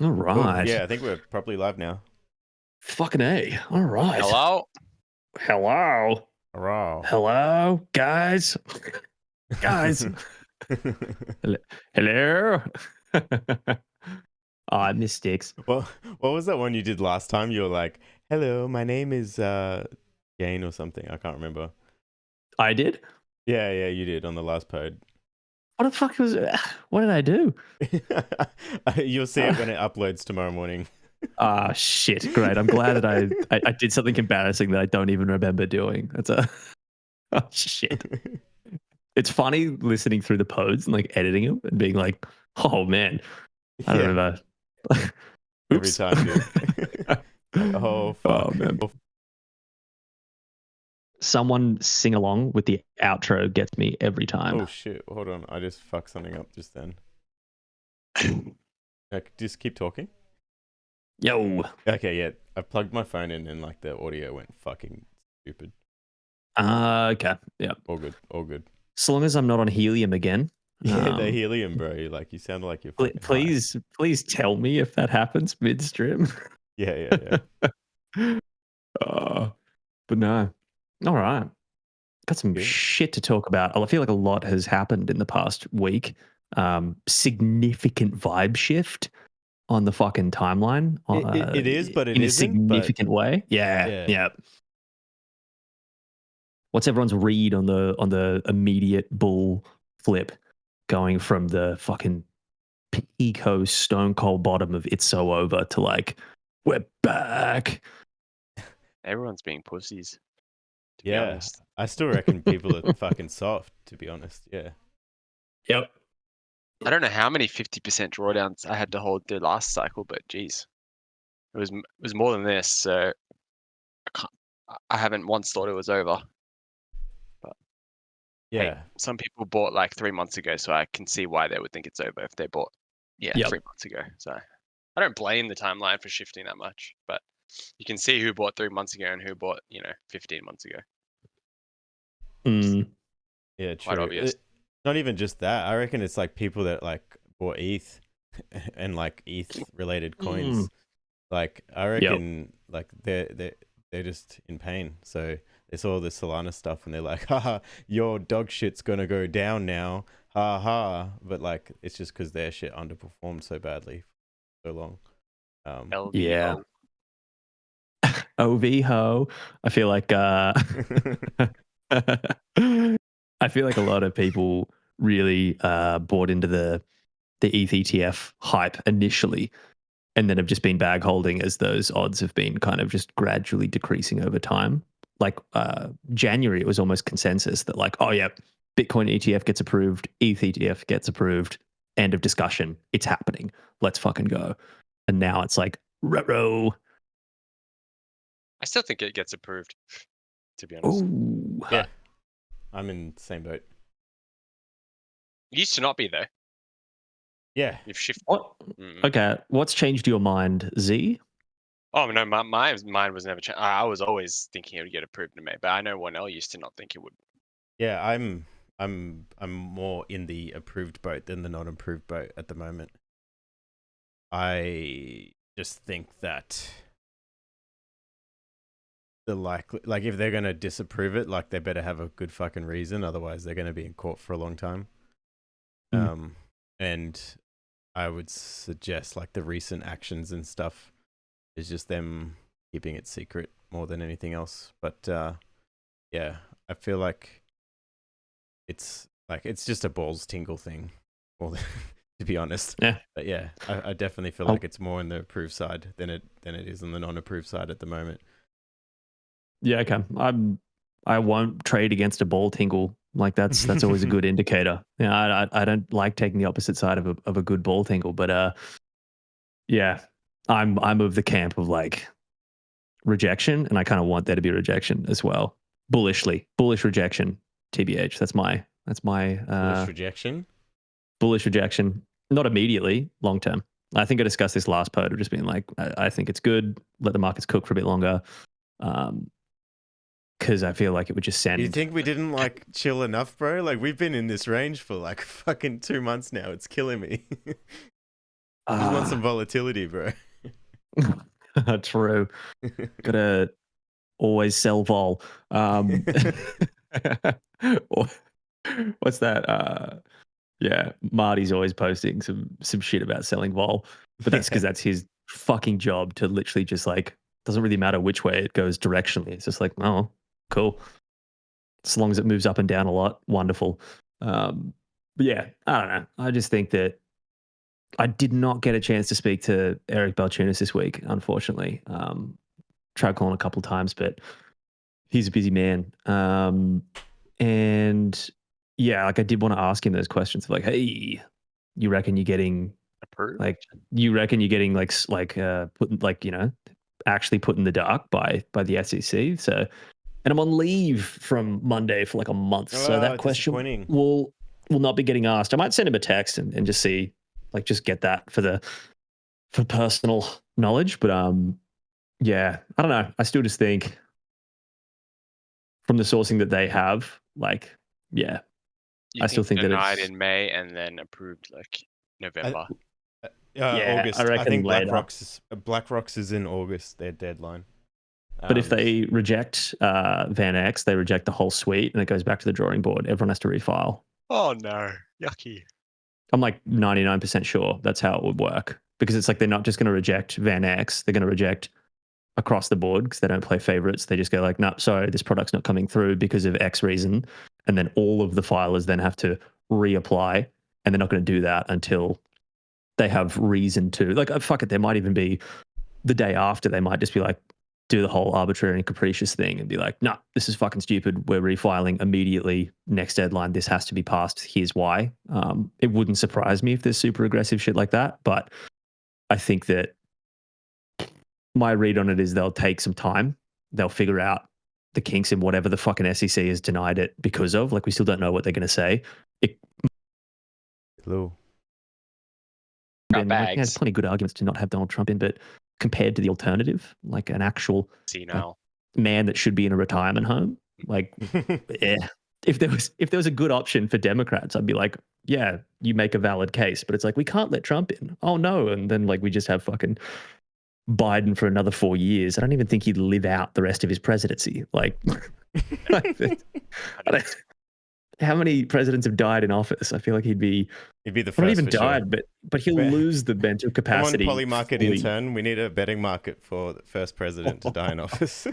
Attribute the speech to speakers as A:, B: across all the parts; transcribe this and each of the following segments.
A: All
B: Cool.
A: right.
B: Yeah, I think we're properly live now.
A: Fucking A. All right.
C: Hello?
A: Hello.
B: Hurrah.
A: Hello, guys. Guys. Hello. Hello. Oh, I miss sticks.
B: Well, what was that one you did last time? You were like, "Hello, my name is Jane or something." I can't remember.
A: I did?
B: Yeah, you did on the last pod.
A: What the fuck was what did I do?
B: You'll see it when it uploads tomorrow morning.
A: Ah, shit. Great. I'm glad that I did something embarrassing that I don't even remember doing. That's a oh shit. It's funny listening through the pods and like editing them and being like, oh man, I don't
B: Yeah,
A: remember.
B: every
A: Oops.
B: time, dude. Like, oh
A: Oh
B: fuck.
A: man. Someone sing along with the outro gets me every time.
B: Oh shit. Hold on. I just fucked something up just then. Just keep talking.
A: Yo.
B: Okay, yeah. I plugged my phone in and like the audio went fucking stupid.
A: Okay. Yeah.
B: All good. All good.
A: So long as I'm not on helium again.
B: Yeah, the helium, bro. Like you sound like you're fucking high.
A: Please tell me if that happens midstream.
B: Yeah.
A: But no. All right. Got some
B: Good.
A: shit to talk about. I feel like a lot has happened in the past week. Significant vibe shift on the fucking timeline.
B: It is, but it
A: in a
B: isn't. But
A: significant way. Yeah.
B: yeah,
A: Yeah. What's everyone's read on the immediate bull flip going from the fucking eco stone cold bottom of it's so over to like we're back.
C: Everyone's being pussies, to be
B: yeah.
C: honest.
B: I still reckon people are fucking soft. To be honest, yeah.
A: Yep.
C: I don't know how many 50% drawdowns I had to hold through last cycle, but geez, it was more than this. So I haven't once thought it was over. But hey,
B: Yeah,
C: some people bought like 3 months ago, so I can see why they would think it's over if they bought,
A: Yep.
C: 3 months ago. So I don't blame the timeline for shifting that much, but you can see who bought 3 months ago and who bought, 15 months ago.
B: yeah,
C: Quite
B: true.
C: obvious.
B: Not even just that. I reckon it's like people that like bought ETH and like ETH related coins. Like I reckon like they're just in pain. So they saw the Solana stuff and they're like, haha, your dog shit's gonna go down now. Ha ha. But like it's just because their shit underperformed so badly for so long.
C: LVO.
A: Yeah. OV ho. I feel like I feel like a lot of people really bought into the ETH ETF hype initially, and then have just been bag holding as those odds have been kind of just gradually decreasing over time. Like January, it was almost consensus that like, oh yeah, Bitcoin ETF gets approved, ETH ETF gets approved, end of discussion. It's happening. Let's fucking go. And now it's like, ruh-roh.
C: I still think it gets approved, to be honest.
A: Oh,
B: Yeah, I'm in the same boat.
C: It used to not be though.
B: Yeah.
C: You've shifted.
A: what? Okay, what's changed your mind, Z?
C: Oh no, my mind was never changed. I was always thinking it would get approved in May, but I know wonel used to not think it would.
B: Yeah, I'm more in the approved boat than the not approved boat at the moment. I just think that the like if they're gonna disapprove it, like they better have a good fucking reason, otherwise they're gonna be in court for a long time. And I would suggest like the recent actions and stuff is just them keeping it secret more than anything else. But yeah, I feel like it's just a balls tingle thing, more than, to be honest.
A: Yeah.
B: But yeah, I definitely feel like it's more on the approved side than it is on the non-approved side at the moment.
A: Yeah, okay. I won't trade against a ball tingle. Like that's always a good indicator. Yeah, I don't like taking the opposite side of a good ball tingle, but yeah, I'm of the camp of like rejection, and I kind of want there to be rejection as well. Bullish rejection. TBH. That's my
B: Bullish rejection.
A: bullish rejection. Not immediately, long term. I think I discussed this last pod of just being like, I think it's good. Let the markets cook for a bit longer. Because I feel like it would just send.
B: You think we didn't like chill enough, bro? Like we've been in this range for like fucking 2 months now. It's killing me. just want some volatility, bro.
A: True. Gotta always sell vol. What's that? Yeah, Marty's always posting some shit about selling vol, but that's because that's his fucking job to literally just like doesn't really matter which way it goes directionally. It's just like, oh, cool. As long as it moves up and down a lot, wonderful. But yeah, I don't know. I just think that I did not get a chance to speak to Eric Balchunas this week, unfortunately. Tried calling a couple times, but he's a busy man. And yeah, like I did want to ask him those questions of like, hey, you reckon you're getting
C: Approved?
A: like you reckon you're getting putting like, you know, actually put in the dark by the SEC. So, and I'm on leave from Monday for like a month. So that question will not be getting asked. I might send him a text and just see, like, just get that for personal knowledge. But yeah, I don't know. I still just think from the sourcing that they have, like, yeah,
C: You
A: I still think that
C: denied
A: it's
C: in May and then approved like November.
A: yeah,
B: August.
A: I reckon
B: think
A: later.
B: BlackRock's is in August. Their deadline.
A: But if they reject Van X, they reject the whole suite, and it goes back to the drawing board. Everyone has to refile.
C: Oh no, yucky.
A: I'm like 99% sure that's how it would work, because it's like they're not just going to reject Van X; they're going to reject across the board because they don't play favorites. They just go like, no, sorry, this product's not coming through because of X reason, and then all of the filers then have to reapply, and they're not going to do that until they have reason to. Like, fuck it, there might even be the day after. They might just be like, do the whole arbitrary and capricious thing and be like, no, this is fucking stupid. We're refiling immediately. Next deadline, this has to be passed. Here's why. It wouldn't surprise me if there's super aggressive shit like that. But I think that my read on it is they'll take some time. They'll figure out the kinks in whatever the fucking SEC has denied it because of. Like, we still don't know what they're going to say.
B: Hello.
C: Got bags.
A: There's plenty of good arguments to not have Donald Trump in, but compared to the alternative, like an actual man that should be in a retirement home, like, yeah. If there was a good option for Democrats, I'd be like, yeah, you make a valid case. But it's like, we can't let Trump in. Oh no. And then like we just have fucking Biden for another 4 years. I don't even think he'd live out the rest of his presidency. Like, how many presidents have died in office? I feel like he'd be
B: the first.
A: Not even died, sure. but he'll lose the mental capacity.
B: Come on, Polymarket intern. We need a betting market for the first president to die in office.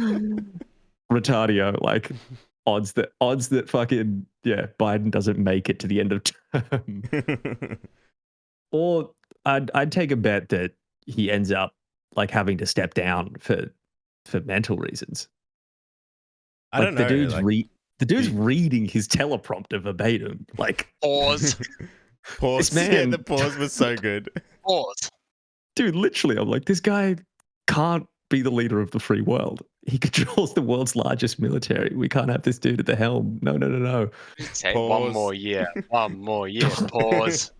A: Retardio, like odds that fucking Biden doesn't make it to the end of term. Or I'd take a bet that he ends up like having to step down for mental reasons.
B: I don't know.
A: The dude's reading his teleprompter verbatim. Like,
C: pause.
B: Pause. Man, yeah, the pause was so good.
C: Pause.
A: Dude, literally, I'm like, this guy can't be the leader of the free world. He controls the world's largest military. We can't have this dude at the helm. No.
C: Say one more year. One more year. Pause.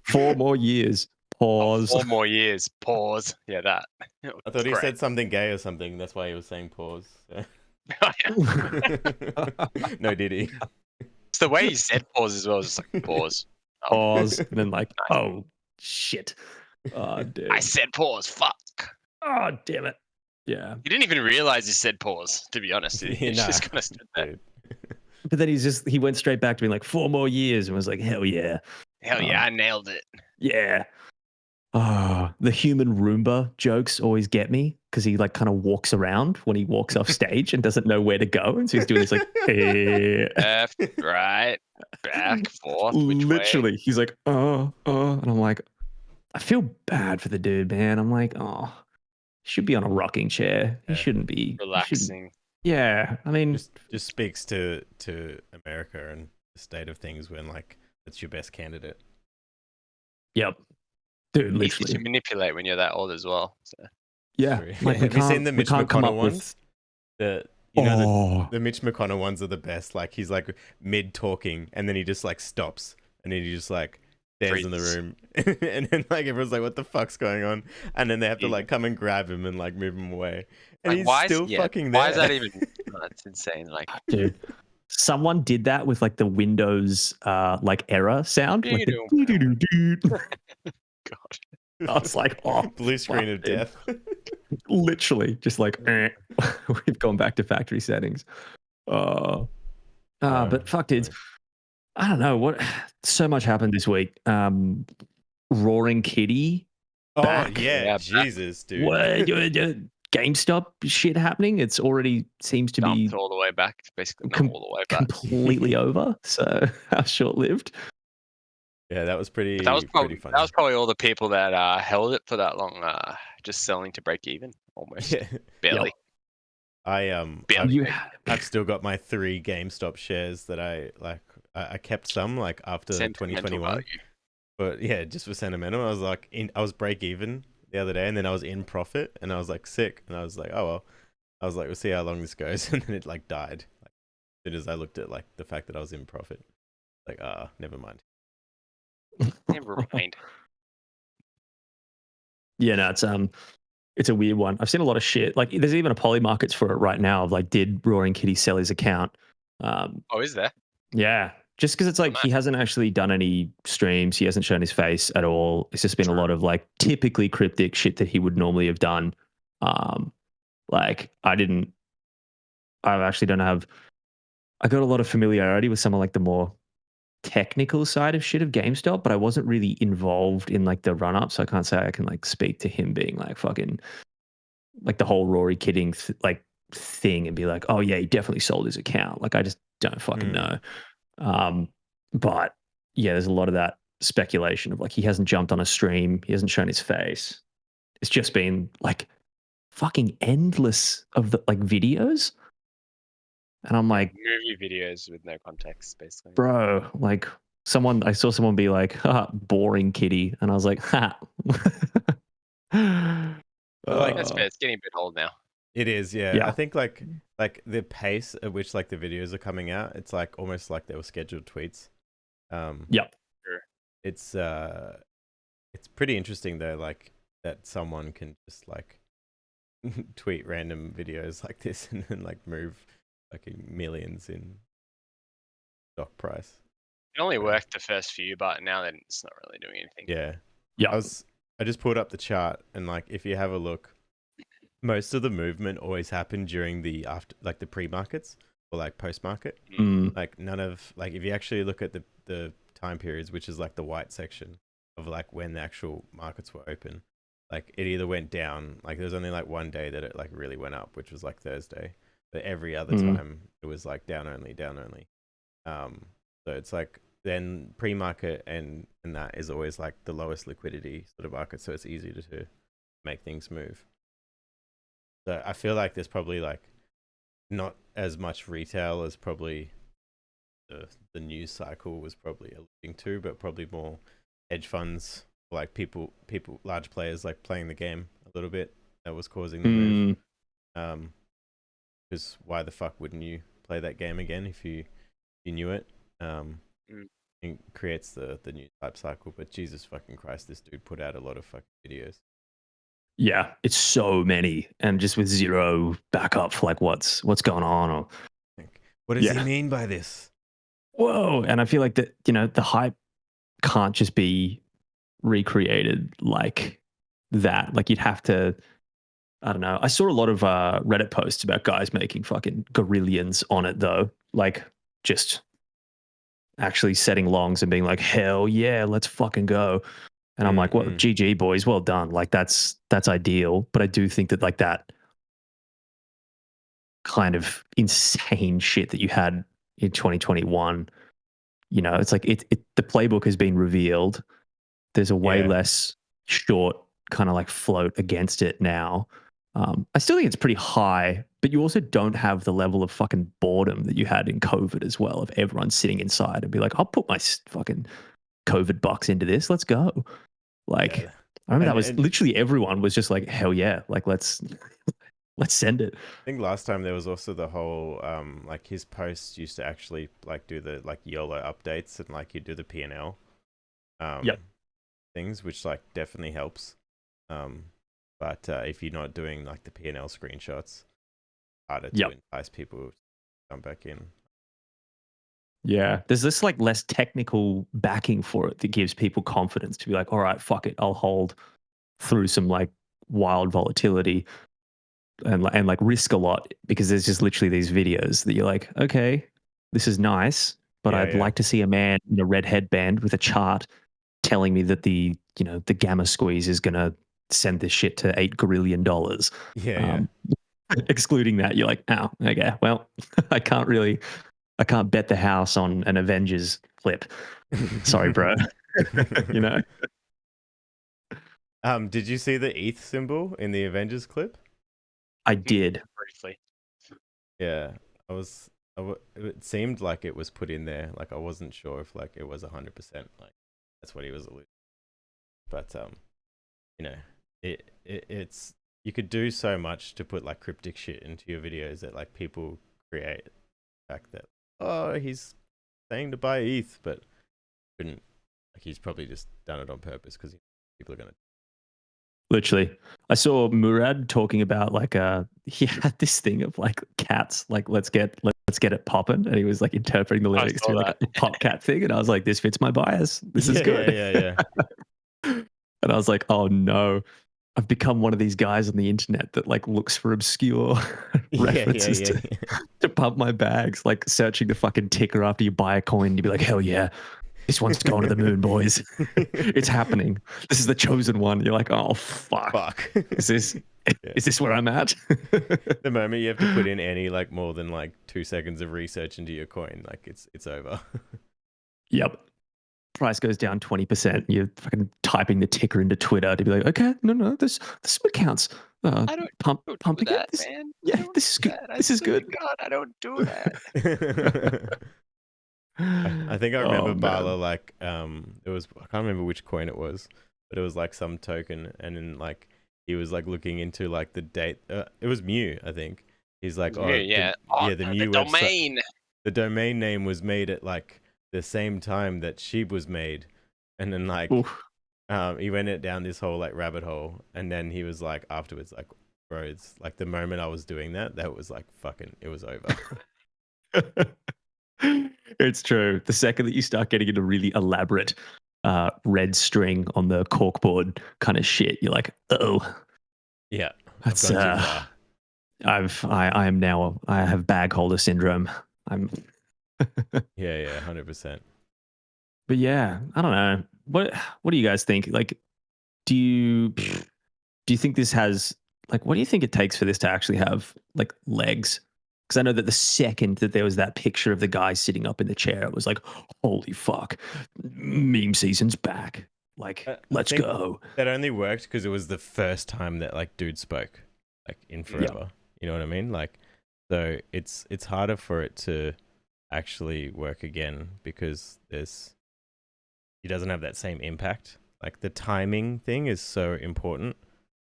A: 4 more years. Pause.
C: 4 more years. Pause. Yeah, that.
B: I thought he said something gay or something. That's why he was saying pause. So. No, did he?
C: It's the way he said pause as well. Just like pause.
A: Pause. And then like, oh, shit. Oh, dude.
C: I said pause. Fuck.
A: Oh, damn it. Yeah.
C: He didn't even realize he said pause, to be honest. He's just kind of stood there.
A: But then he went straight back to being like 4 more years and was like, hell yeah.
C: Hell yeah, I nailed it.
A: Yeah. Oh, the human Roomba jokes always get me because he like kind of walks around when he walks off stage and doesn't know where to go. And so he's doing this like,
C: left, right, back, forth,
A: literally, way? He's like, and I'm like, I feel bad for the dude, man. I'm like, oh, he should be on a rocking chair. He shouldn't be
C: relaxing.
A: Yeah, I mean,
B: just speaks to America and the state of things when like it's your best candidate.
A: Yep. Dude, literally.
C: Easy to manipulate when you're that old as well. So.
A: Yeah.
B: Like, have you seen the Mitch McConnell ones? The Mitch McConnell ones are the best. Like he's like mid talking and then he just like stops and then he just like stares in the room and then like everyone's like, what the fuck's going on? And then they have to like come and grab him and like move him away. And
C: like,
B: he's still fucking there.
C: Why is that even? That's insane. Like,
A: dude. Someone did that with like the Windows like error sound. Like
C: God.
A: I was like, oh,
B: blue screen of
A: fuck, dude.
B: death.
A: Literally, just like we've gone back to factory settings. But fuck, dude. I don't know what. So much happened this week. Roaring Kitty.
B: Oh
A: Back.
B: yeah,
C: Yeah,
B: Jesus, dude.
A: What? GameStop shit happening. It's already seems to be
C: Dumped all the way back. Basically, not all the way back.
A: completely over. So how short lived.
B: Yeah, that was pretty
C: But that was
B: pretty funny.
C: probably all the people that held it for that long, just selling to break even almost.
B: Yeah.
C: Barely.
B: Yep. I've still got my 3 GameStop shares that I kept some like after
C: Sentimental
B: 2021.
C: value.
B: But yeah, just for sentimental, I was like I was break even the other day, and then I was in profit, and I was like sick, and I was like, oh well. I was like, we'll see how long this goes, and then it like died. Like, as soon as I looked at like the fact that I was in profit, like never mind.
C: Never mind.
A: Yeah, no, it's a weird one. I've seen a lot of shit. Like, there's even a poly markets for it right now. Of like, did Roaring Kitty sell his account?
C: Oh, is there?
A: Yeah, just because it's like he hasn't actually done any streams. He hasn't shown his face at all. It's just been a lot of like typically cryptic shit that he would normally have done. Like I actually don't have. I got a lot of familiarity with some of like the more technical side of shit of GameStop, but I wasn't really involved in like the run up, so I can't say I can like speak to him being like fucking like the whole Rory kidding thing and be like, oh yeah, he definitely sold his account. Like I just don't fucking know. But yeah, there's a lot of that speculation of like he hasn't jumped on a stream, he hasn't shown his face. It's just been like fucking endless of the like videos. And I'm like,
C: Movie videos with no context, basically.
A: bro, like I saw someone be like, boring kitty. And I was like, ha.
C: That's fair. It's getting a bit old now.
B: It is, yeah.
A: Yeah.
B: I think like the pace at which like the videos are coming out, it's like almost like they were scheduled tweets.
A: Yep.
C: Sure.
B: It's pretty interesting though, like that someone can just like tweet random videos like this and then like move fucking millions in stock price.
C: It only worked the first few, but now then it's not really doing anything.
B: Yeah.
A: Yeah.
B: I just pulled up the chart, and like if you have a look, most of the movement always happened during the the pre-markets or like post-market. Like none of like if you actually look at the time periods, which is like the white section of like when the actual markets were open, like it either went down, like there's only like one day that it like really went up, which was like Thursday, but every other time it was like down only. So it's like then pre-market and that is always like the lowest liquidity sort of market, so it's easy to make things move. So I feel like there's probably like not as much retail as probably the news cycle was probably alluding to, but probably more hedge funds, like people, large players like playing the game a little bit that was causing the move. Because why the fuck wouldn't you play that game again if you knew it? It creates the new type cycle. But Jesus fucking Christ, this dude put out a lot of fucking videos.
A: Yeah, it's so many, and just with zero backup for like what's going on, or
B: what does he mean by this?
A: Whoa! And I feel like that the hype can't just be recreated like that. Like you'd have to. I don't know. I saw a lot of Reddit posts about guys making fucking gorillions on it though, like just actually setting longs and being like, hell yeah, let's fucking go. And I'm like, well, GG boys, well done. Like that's ideal. But I do think that like that kind of insane shit that you had in 2021, it's like the playbook has been revealed. There's a way less short kind of like float against it now. I still think it's pretty high, but you also don't have the level of fucking boredom that you had in COVID as well, of everyone sitting inside and be like, I'll put my fucking COVID bucks into this. Let's go. Like, I remember that was literally everyone was just like, hell yeah, like let's send it.
B: I think last time there was also the whole like his posts used to actually like do the like YOLO updates and like you do the P&L things, which like definitely helps. But if you're not doing like the P&L screenshots, harder to entice people to come back in.
A: Yeah, there's this like less technical backing for it that gives people confidence to be like, all right, fuck it, I'll hold through some like wild volatility and like risk a lot because there's just literally these videos that you're like, okay, this is nice, but
B: Yeah,
A: I'd
B: yeah.
A: like to see a man in a red headband with a chart telling me that the the gamma squeeze is gonna send this shit to $8 gazillion.
B: Yeah,
A: Excluding that, you're like, oh, okay, well, I can't bet the house on an Avengers clip. Sorry, bro. you know?
B: Did you see the ETH symbol in the Avengers clip?
A: I did.
C: Briefly.
B: Yeah, it seemed like it was put in there. Like I wasn't sure if like it was 100%. Like that's what he was alluding. But you know, it's you could do so much to put like cryptic shit into your videos that like people create. The fact that he's saying to buy ETH, but couldn't. Like he's probably just done it on purpose because people are gonna.
A: Literally. I saw Murad talking about like he had this thing of like cats, like let's get it poppin', and he was like interpreting the lyrics to
C: saw
A: like a pop cat thing, and I was like, this fits my bias. This is good.
B: Yeah.
A: And I was like, oh no, I've become one of these guys on the internet that like looks for obscure references to pump my bags, like searching the fucking ticker after you buy a coin. You'd be like, hell yeah, this one's going to the moon, boys. It's happening. This is the chosen one. You're like, oh fuck. Is this where I'm at?
B: The moment you have to put in any like more than like 2 seconds of research into your coin, like it's over.
A: Yep. Price goes down 20%. You're fucking typing the ticker into Twitter to be like, okay, no, this is what counts.
C: I don't
A: Pumping
C: do that,
A: it.
C: man.
A: Yeah, this is good. This is good.
C: God, I don't do that.
B: I think I remember
A: Oh,
B: Bala
A: man.
B: like it was, I can't remember which coin it was, but it was like some token, and then like he was like looking into like the date. It was Mew, I think. He's like,
C: Mew, yeah.
B: the Mew
C: the
B: website.
C: domain.
B: The domain name was made at like the same time that Sheep was made, and then like he went it down this whole like rabbit hole, and then he was like afterwards like, bro, it's like the moment I was doing that was like fucking, it was over.
A: It's true. The second that you start getting into really elaborate red string on the corkboard kind of shit, you're like, oh,
B: Yeah,
A: that's
B: I've gone too far.
A: I am now. I have bag holder syndrome. I'm.
B: Yeah, 100%.
A: But yeah, I don't know. What do you guys think? Like, do you think this has like what do you think it takes for this to actually have like legs? Because I know that the second that there was that picture of the guy sitting up in the chair, it was like, holy fuck, meme season's back. Like, let's go.
B: That only worked because it was the first time that like dude spoke, like in forever.
A: Yeah.
B: You know what I mean? Like, so it's harder for it to actually work again because he doesn't have that same impact. Like the timing thing is so important,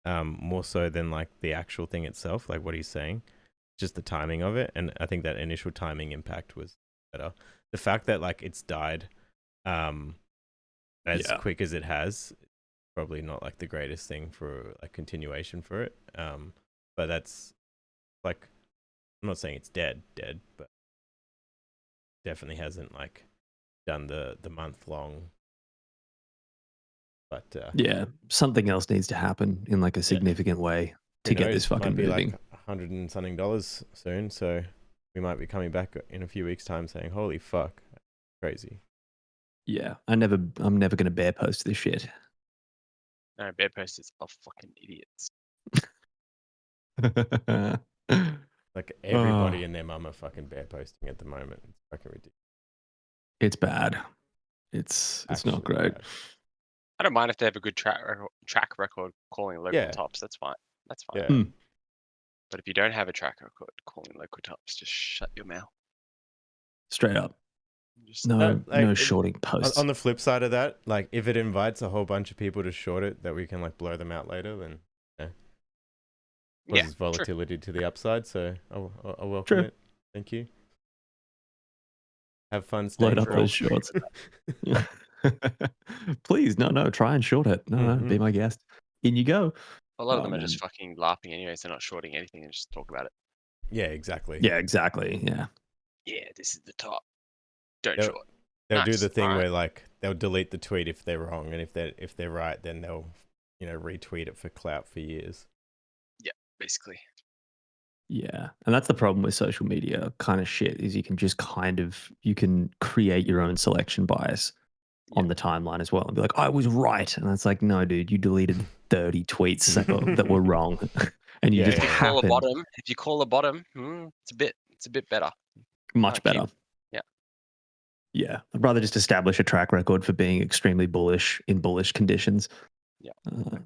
B: more so than like the actual thing itself, like what he's saying, just the timing of it. And I think that initial timing impact was better. The fact that like it's died as quick as it has, probably not like the greatest thing for like continuation for it. But that's like, I'm not saying it's dead, but definitely hasn't like done the month long. But
A: yeah, something else needs to happen in like a significant way to get this fucking
B: moving.
A: moving.
B: Like $100 and something soon, so we might be coming back in a few weeks' time saying, "Holy fuck, crazy."
A: Yeah, I'm never gonna bear post this shit.
C: No, Bearposters are fucking idiots.
B: Like everybody and their mum are fucking bear posting at the moment. It's fucking ridiculous.
A: It's bad. It's not great.
B: Bad.
C: I don't mind if they have a good track record calling local tops. That's fine. That's fine.
B: Yeah.
C: But if you don't have a track record calling local tops, just shut your mouth.
A: Straight up.
C: Just
A: No shorting posts.
B: On the flip side of that, like if it invites a whole bunch of people to short it that we can like blow them out later, then causes volatility to the upside. So I'll welcome it. Thank you. Have fun staying
A: Load up those shorts. Please, no, try and short it. No, be my guest. In you go.
C: A lot of them are just fucking larping anyways. They're not shorting anything and just talk about it.
B: Yeah, exactly.
A: Yeah, exactly. Yeah.
C: Yeah, this is the top. don't
B: They'll-
C: short.
B: They'll do
C: Nice.
B: the thing
C: Alright.
B: where like they'll delete the tweet if they're wrong, and if they're right, then they'll retweet it for clout for years.
C: Basically.
A: Yeah. And that's the problem with social media kind of shit is you can just you can create your own selection bias on the timeline as well and be like, I was right. And it's like, no, dude, you deleted 30 tweets that were wrong. And you
B: Yeah,
A: just
B: yeah, yeah.
C: Call a
A: happen
C: bottom. If you call a bottom, it's a bit better.
A: much
C: keep-
A: better.
C: yeah.
A: Yeah. I'd rather just establish a track record for being extremely bullish in bullish conditions.
C: Yeah.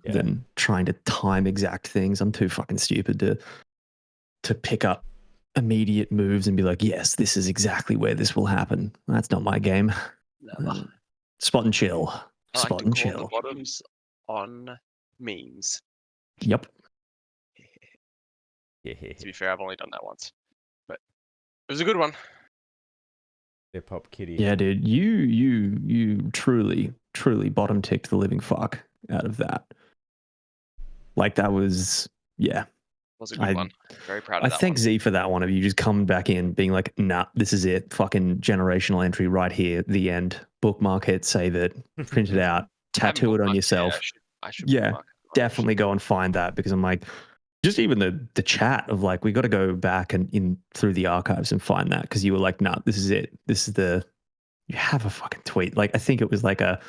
A: Than trying to time exact things. I'm too fucking stupid to pick up immediate moves and be like, yes, this is exactly where this will happen. That's not my game.
C: Never.
A: Spot and chill.
C: I like
A: Spot
C: to
A: and
C: call
A: chill.
C: the bottoms on memes.
A: Yep.
B: Yeah,
C: To be fair, I've only done that once, but it was a good one.
B: they're pop kitty.
A: Yeah, dude. You truly bottom ticked the living fuck out of that. Like that was
C: Was a good one. Very proud of
A: I
C: that
A: thank
C: one.
A: Z for that one of you just coming back in being like, nah, this is it. Fucking generational entry right here. The end. Bookmark it, save it, print it out,
C: I haven't
A: tattoo it on
C: bookmarked
A: yourself.
C: I should
A: Yeah,
C: bookmark it.
A: definitely go and find that because I'm like, just even the chat of like, we got to go back and in through the archives and find that because you were like, nah, this is it. This is you have a fucking tweet. Like, I think it was like a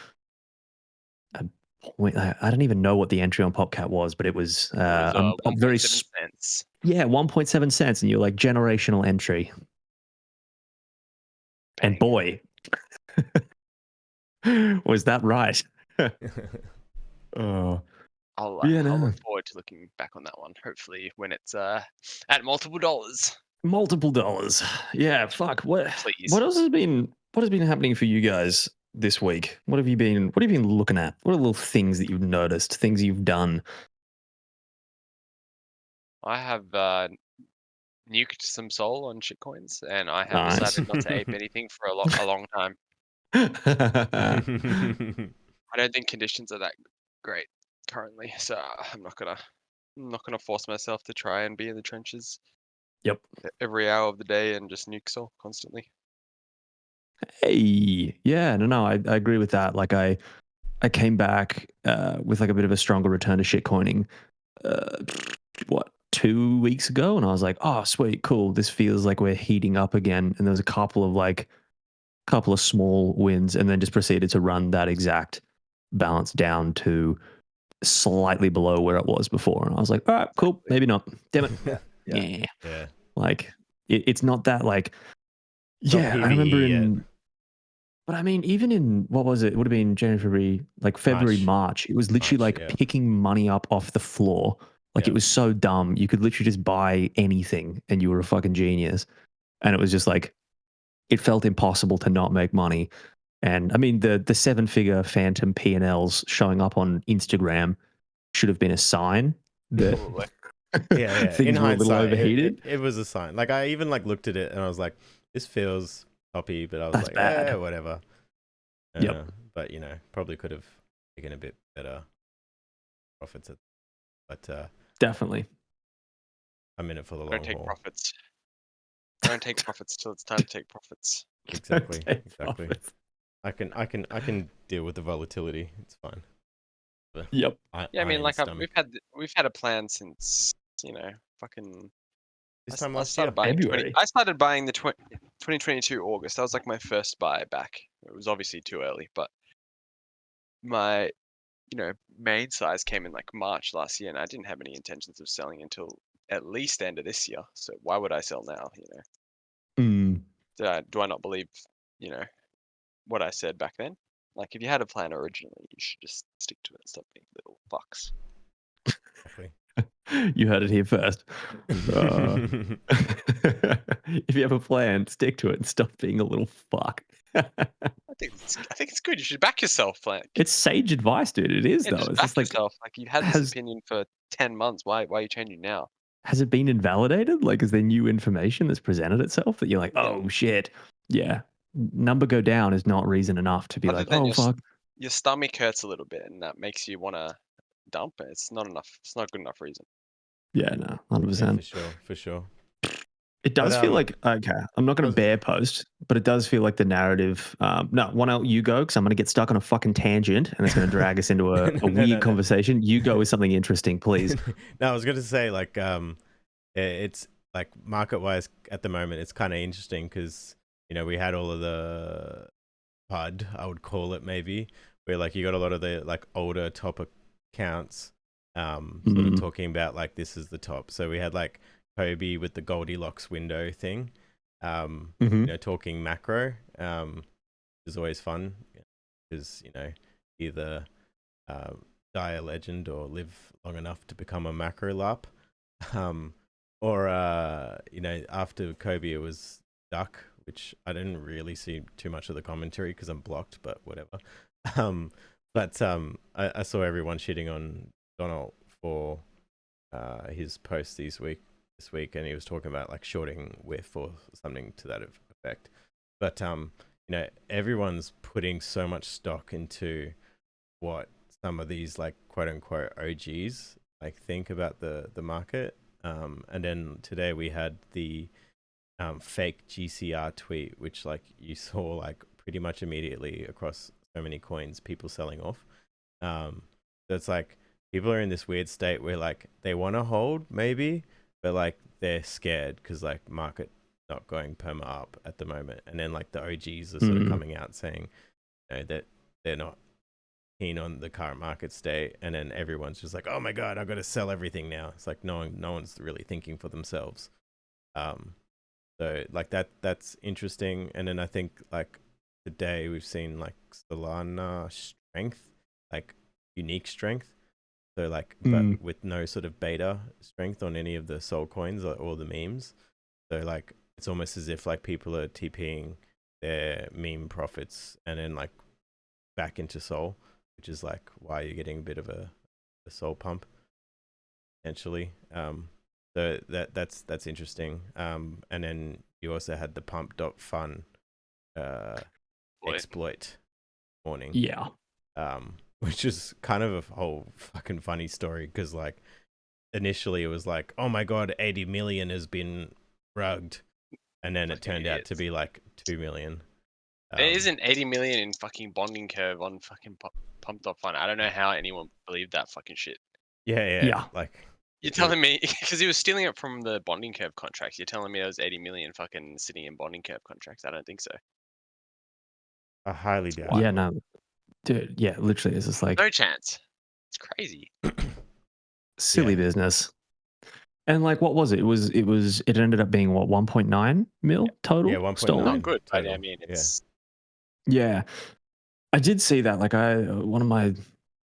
A: point. I don't even know what the entry on PopCat was, but it was,
C: It was,
A: a very
C: 1.7 cents.
A: 1.7 cents, and you're like generational entry.
C: Bang.
A: And boy, was that right? Oh,
C: I'll
A: yeah, no.
C: look forward to looking back on that one. Hopefully, when it's at multiple dollars.
A: Multiple dollars. Yeah, fuck. What
C: Please.
A: else has been happening for you guys this week? What have you been looking at? What are little things that you've noticed, things you've done?
C: I have nuked some Sol on shitcoins, and I have
A: Nice.
C: decided not to ape anything for a long time. I don't think conditions are that great currently, so I'm not gonna force myself to try and be in the trenches
A: Yep.
C: every hour of the day and just nuke Sol constantly.
A: Hey, yeah, no, I agree with that. Like I came back with like a bit of a stronger return to shitcoining. What 2 weeks ago, and I was like, oh sweet, cool. This feels like we're heating up again. And there was a couple of small wins, and then just proceeded to run that exact balance down to slightly below where it was before. And I was like, all right, cool, maybe not. Damn it. Yeah. Like it's not that like. Yeah, I remember in. But I mean, even in what was it? It would have been January, February, like February, March. It was literally
B: March,
A: like picking money up off the floor. Like it was so dumb. You could literally just buy anything, and you were a fucking genius. And it was just like, it felt impossible to not make money. And I mean, the 7-figure phantom P&Ls showing up on Instagram should have been a sign that things
B: In
A: were a little
B: hindsight,
A: overheated.
B: it was a sign. Like I even like looked at it and I was like, this feels toppy, but I was
A: That's
B: like,
A: bad.
B: yeah, whatever.
A: Yep.
B: But probably could have taken a bit better profits. But
A: Definitely.
B: I'm in it for the long
C: Don't take
B: haul.
C: profits. Don't take profits till it's time to take profits.
B: Exactly.
A: Take
B: Exactly.
A: profits.
B: I can deal with the volatility. It's fine. But
A: Yep.
C: Yeah, I mean,
B: iron
C: like
B: stomach.
C: we've had a plan since fucking.
B: This time
C: I
B: last year.
C: started buying
A: February.
C: I started buying the 2022 August. That was like my first buy back. It was obviously too early, but my main size came in like March last year, and I didn't have any intentions of selling until at least the end of this year. So why would I sell now?
A: Mm.
C: Do I not believe what I said back then? Like, if you had a plan originally, you should just stick to it and stop being little fucks.
B: Exactly.
A: You heard it here first. If you have a plan, stick to it and stop being a little fuck.
C: I think it's good. You should back yourself, like.
A: It's sage advice, dude. It is,
C: Yeah,
A: though.
C: just
A: It's
C: back
A: just like,
C: yourself. Like, you've had this opinion for 10 months. Why are you changing now?
A: has it been invalidated? Like, is there new information that's presented itself that you're like,
C: Yeah.
A: oh shit, yeah, number go down is not reason enough to be
C: Other
A: like,
C: than
A: oh fuck.
C: Your stomach hurts a little bit, and that makes you want to dump it. It's not enough. It's not good enough reason.
A: Yeah, no, 100%.
B: For sure.
A: It does
B: But,
A: feel like, okay, I'm not going to bear post, but it does feel like the narrative. No, wonel, you go, because I'm going to get stuck on a fucking tangent and it's going to drag us into a weird conversation. You go with something interesting, please.
B: No, I was going to say, like, it's like market wise at the moment, it's kind of interesting because, you know, we had all of the PUD, I would call it maybe, where like you got a lot of the like older top accounts sort of talking about like this is the top. So we had like Cobie with the Goldilocks window thing, you know, talking macro, is always fun because, you know, either die a legend or live long enough to become a macro larp. Or you know, after Cobie it was Duck, which I didn't really see too much of the commentary because I'm blocked, but whatever. I saw everyone shitting on Donald for his post this week, and he was talking about like shorting whiff or something to that effect. But you know, everyone's putting so much stock into what some of these like quote unquote OGs like think about the market. And then today we had the fake GCR tweet, which like you saw like pretty much immediately across so many coins, people selling off. So it's like people are in this weird state where like they want to hold maybe, but like they're scared because like market not going perma up at the moment. And then like the OGs are sort of coming out saying, you know, that they're not keen on the current market state, and then everyone's just like, oh my god, I've got to sell everything now. It's like no one's really thinking for themselves. So like that's interesting. And then I think like today we've seen like Solana strength, like unique strength. So like, but with no sort of beta strength on any of the Sol coins or the memes. So like it's almost as if like people are TPing their meme profits and then like back into Sol, which is like why you're getting a bit of a Sol pump potentially. So that's interesting. And then you also had the pump.fun exploit morning.
A: Yeah.
B: Which is kind of a whole fucking funny story because like initially it was like, oh my god, 80 million has been rugged, and then it turned out to be like 2 million.
C: There isn't 80 million in fucking bonding curve on fucking pump.fun. I don't know how anyone believed that fucking shit.
B: Yeah. Like
C: you're telling me because he was stealing it from the bonding curve contracts. You're telling me there was 80 million fucking sitting in bonding curve contracts. I don't think so.
B: I highly doubt.
A: Yeah, no, dude. Yeah, literally, it's just like
C: no chance. It's crazy.
A: Silly business. And like, what was it? It ended up being what, 1.9 mil total?
B: Yeah, 1.9.
A: Stolen?
C: Not good, but
B: total.
C: I mean, it's
A: Yeah. I did see that. Like, one of my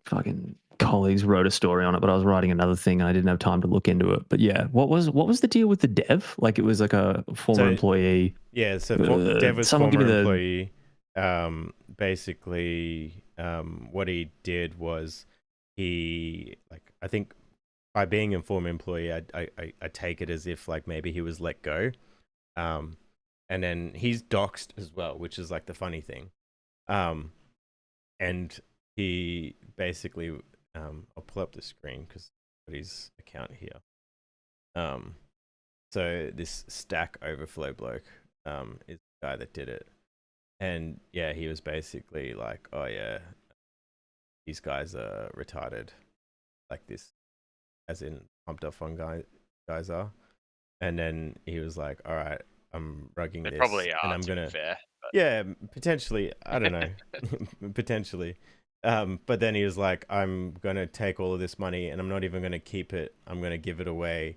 A: fucking colleagues wrote a story on it, but I was writing another thing and I didn't have time to look into it. But yeah, what was the deal with the dev? Like, it was like a former employee.
B: Yeah, so Dev was former employee. Basically, what he did was he, like, I think by being a former employee, I take it as if like maybe he was let go. And then he's doxed as well, which is like the funny thing. And he basically, I'll pull up the screen because I've got his account here. So this Stack Overflow bloke is the guy that did it. And yeah, he was basically like, oh yeah, these guys are retarded. Like this, as in pumped up on guys are. And then he was like, all right, I'm rugging this.
C: probably are,
B: and I'm
C: going to fair. But...
B: Yeah, potentially. I don't know. Potentially. But then he was like, I'm going to take all of this money and I'm not even going to keep it. I'm going to give it away.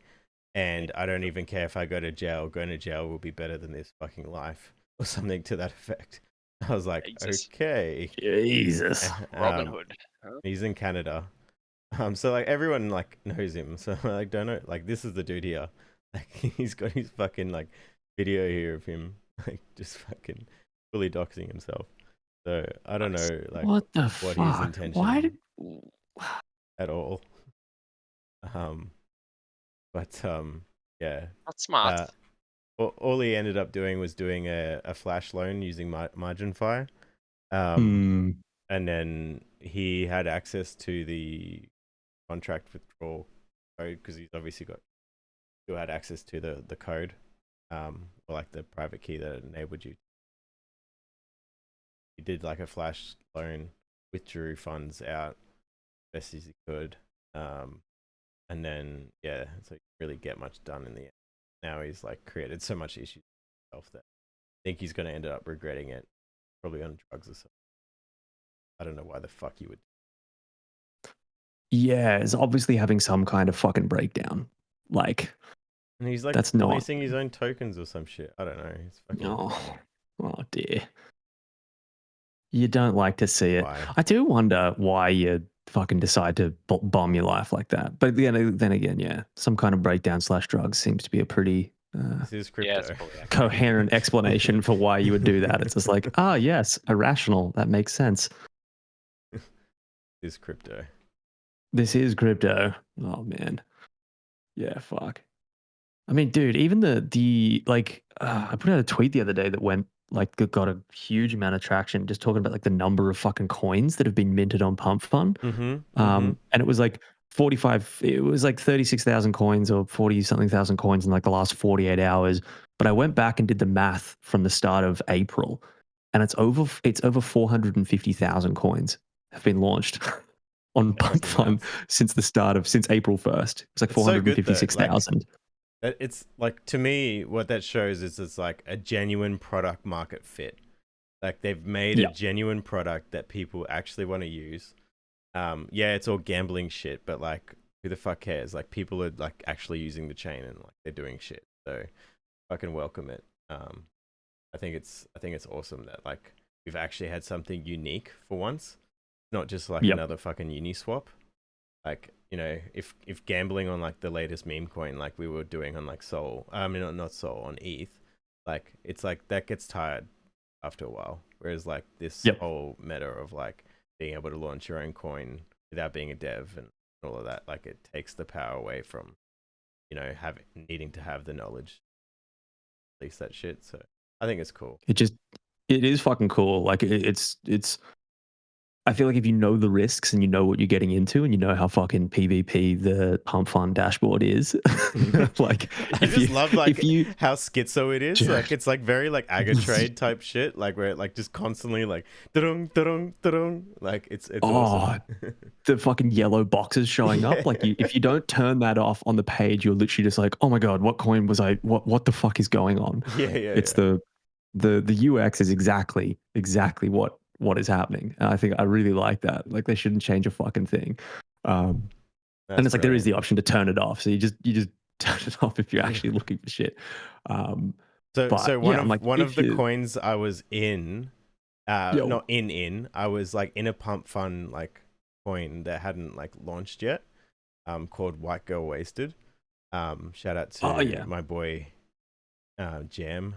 B: And I don't even care if I go to jail. Going to jail will be better than this fucking life, or something to that effect. I was like,
C: Jesus.
B: okay.
A: Jesus.
C: Robin Hood. Huh?
B: He's in Canada. So like everyone like knows him. So like don't know, like this is the dude here. Like he's got his fucking like video here of him like just fucking fully doxing himself. So I don't know like
A: what
B: his intention
A: Why did...
B: at all. But yeah.
C: Not smart.
B: All he ended up doing was doing a flash loan using MarginFi. And then he had access to the contract withdrawal code because he's obviously still had access to the code. or like the private key that enabled you. He did like a flash loan, withdrew funds out best as he could, and then yeah, so he didn't really get much done in the end. Now he's like created so much issues for himself that I think he's going to end up regretting it, probably on drugs or something. I don't know why the fuck you would.
A: Yeah, it's obviously having some kind of fucking breakdown. Like,
B: And he's like
A: that's not.
B: releasing his own tokens or some shit. I don't know. He's fucking.
A: Oh dear. You don't like to see it.
B: Why?
A: I do wonder why you fucking decide to bomb your life like that. But then again, yeah, some kind of breakdown / drugs seems to be a pretty
B: This is crypto.
C: Yeah, it's probably accurate.
A: coherent explanation for why you would do that. It's just like, ah, yes, irrational. That makes sense.
B: This is crypto.
A: This is crypto. Oh man. Yeah, fuck. I mean, dude, even the like, I put out a tweet the other day that went like got a huge amount of traction, just talking about like the number of fucking coins that have been minted on Pump Fund. And it was like 45. It was like 36,000 coins or 40 something thousand coins in like the last 48 hours. But I went back and did the math from the start of April, and it's over 450,000 coins have been launched on Pump Fund since April 1st. It's like 456,000.
B: It's like, to me, what that shows is it's like a genuine product market fit. Like they've made a genuine product that people actually want to use. Yeah, it's all gambling shit, but like, who the fuck cares? Like, people are like actually using the chain and like they're doing shit. So fucking welcome it. I think it's awesome that like we've actually had something unique for once, not just like another fucking Uniswap. Like, you know, if gambling on like the latest meme coin, like we were doing on like Sol, I mean not Sol, on ETH, like it's like that gets tired after a while. Whereas like this whole meta of like being able to launch your own coin without being a dev and all of that, like it takes the power away from, you know, needing to have the knowledge, at least that shit. So I think it's cool.
A: It is fucking cool. Like it's I feel like if you know the risks and you know what you're getting into and you know how fucking PvP the Pump Fund dashboard is, like
B: I just love like how schizo it is. Like it's like very like Agatrade type shit, like where it like just constantly like da-dung, da-dung, da-dung. Like it's awesome.
A: The fucking yellow boxes showing up. Like if you don't turn that off on the page, you're literally just like, oh my god, what coin was I? What the fuck is going on? It's the UX is exactly what is happening. And I think I really like that. Like they shouldn't change a fucking thing. And it's like there is the option to turn it off. So you just turn it off if you're actually looking for shit.
B: So one of the coins I was in, not in, I was like in a Pump Fund like coin that hadn't like launched yet, called White Girl Wasted. Shout out to my boy Jam.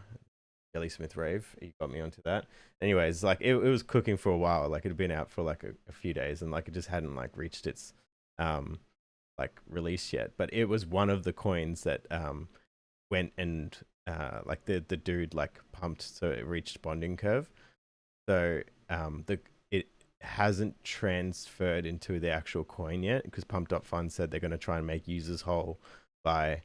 B: Jelly Smith Rave, he got me onto that. Anyways, like it was cooking for a while. Like it had been out for like a few days, and like it just hadn't like reached its like release yet. But it was one of the coins that went and like the dude like pumped, so it reached bonding curve. So it hasn't transferred into the actual coin yet, because Pumped Up Fund said they're going to try and make users whole by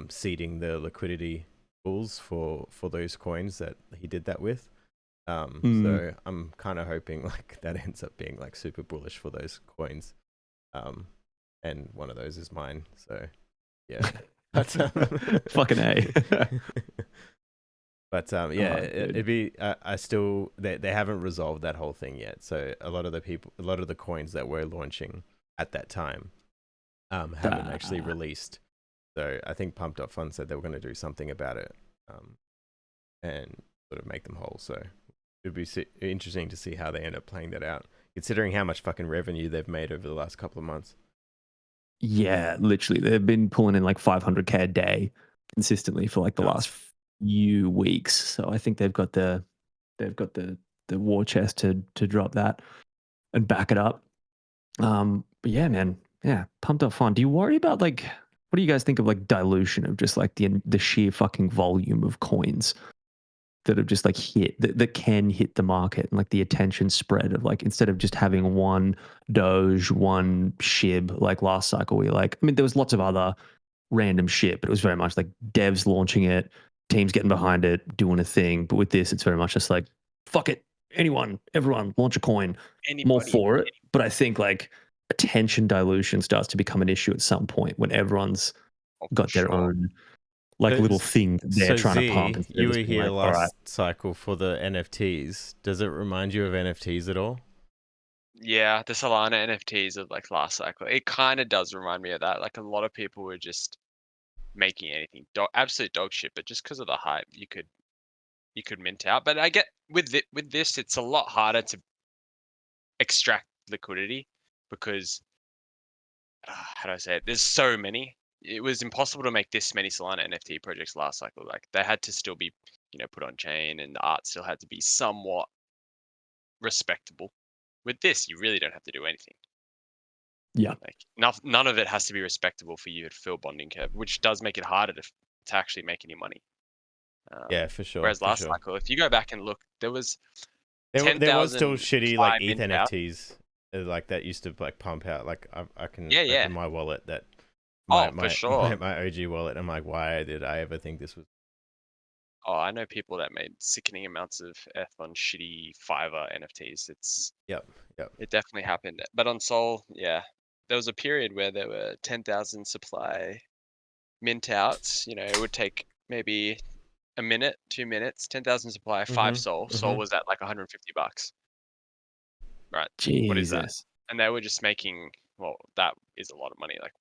B: seeding the liquidity pools for those coins that he did that with. So I'm kind of hoping like that ends up being like super bullish for those coins. And one of those is mine. So yeah, that's
A: fucking A.
B: But yeah, it'd be I still they haven't resolved that whole thing yet. So a lot of the coins that were launching at that time haven't actually released. So I think Pumped Up Fund said they were going to do something about it, and sort of make them whole. So it'd be interesting to see how they end up playing that out, considering how much fucking revenue they've made over the last couple of months.
A: Yeah, literally, they've been pulling in like 500K a day consistently for like the last few weeks. So I think they've got the war chest to drop that and back it up. But yeah, man, yeah, Pumped Up Fund. Do you worry about like, what do you guys think of like dilution of just like the sheer fucking volume of coins that have just like that can hit the market, and like the attention spread of like, instead of just having one Doge, one SHIB like last cycle, there was lots of other random shit, but it was very much like devs launching it, teams getting behind it, doing a thing. But with this, it's very much just like, fuck it, anyone, everyone, launch a coin. I'm all
C: Anybody.
A: for it. But I think like attention dilution starts to become an issue at some point when everyone's
C: Oh,
A: got their
C: sure.
A: own like little thing they're trying to pump. Instead
B: You
A: of
B: were
A: just being
B: here
A: like, all
B: last
A: right,
B: cycle for the NFTs. Does it remind you of NFTs at all?
C: Yeah, the Solana NFTs of like last cycle. It kind of does remind me of that. Like a lot of people were just making anything absolute dog shit, but just because of the hype, you could mint out. But I get with this, it's a lot harder to extract liquidity because how do I say it? There's so many. It was impossible to make this many Solana NFT projects last cycle. Like they had to still be, put on chain, and the art still had to be somewhat respectable. With this, you really don't have to do anything.
A: yeah,
C: Like none of it has to be respectable for you to fill bonding curve, which does make it harder to actually make any money.
B: Yeah, for sure.
C: Whereas
B: for
C: last
B: sure.
C: cycle, if you go back and look, there was
B: There was still
C: 10,000
B: shitty like
C: mint
B: ETH
C: out.
B: NFTs like that used to like pump out. Like I can
C: Yeah.
B: open my wallet that
C: Oh, for sure.
B: my OG wallet. I'm like, why did I ever think this was?
C: Oh, I know people that made sickening amounts of ETH on shitty Fiverr NFTs.
B: Yep.
C: It definitely happened. But on Sol, yeah, there was a period where there were 10,000 supply mint outs. It would take maybe a minute, 2 minutes, 10,000 supply, 5 Sol. Sol was at like $150. Right. What is that?
A: Jesus.
C: And they were just making, well, that is a lot of money. Like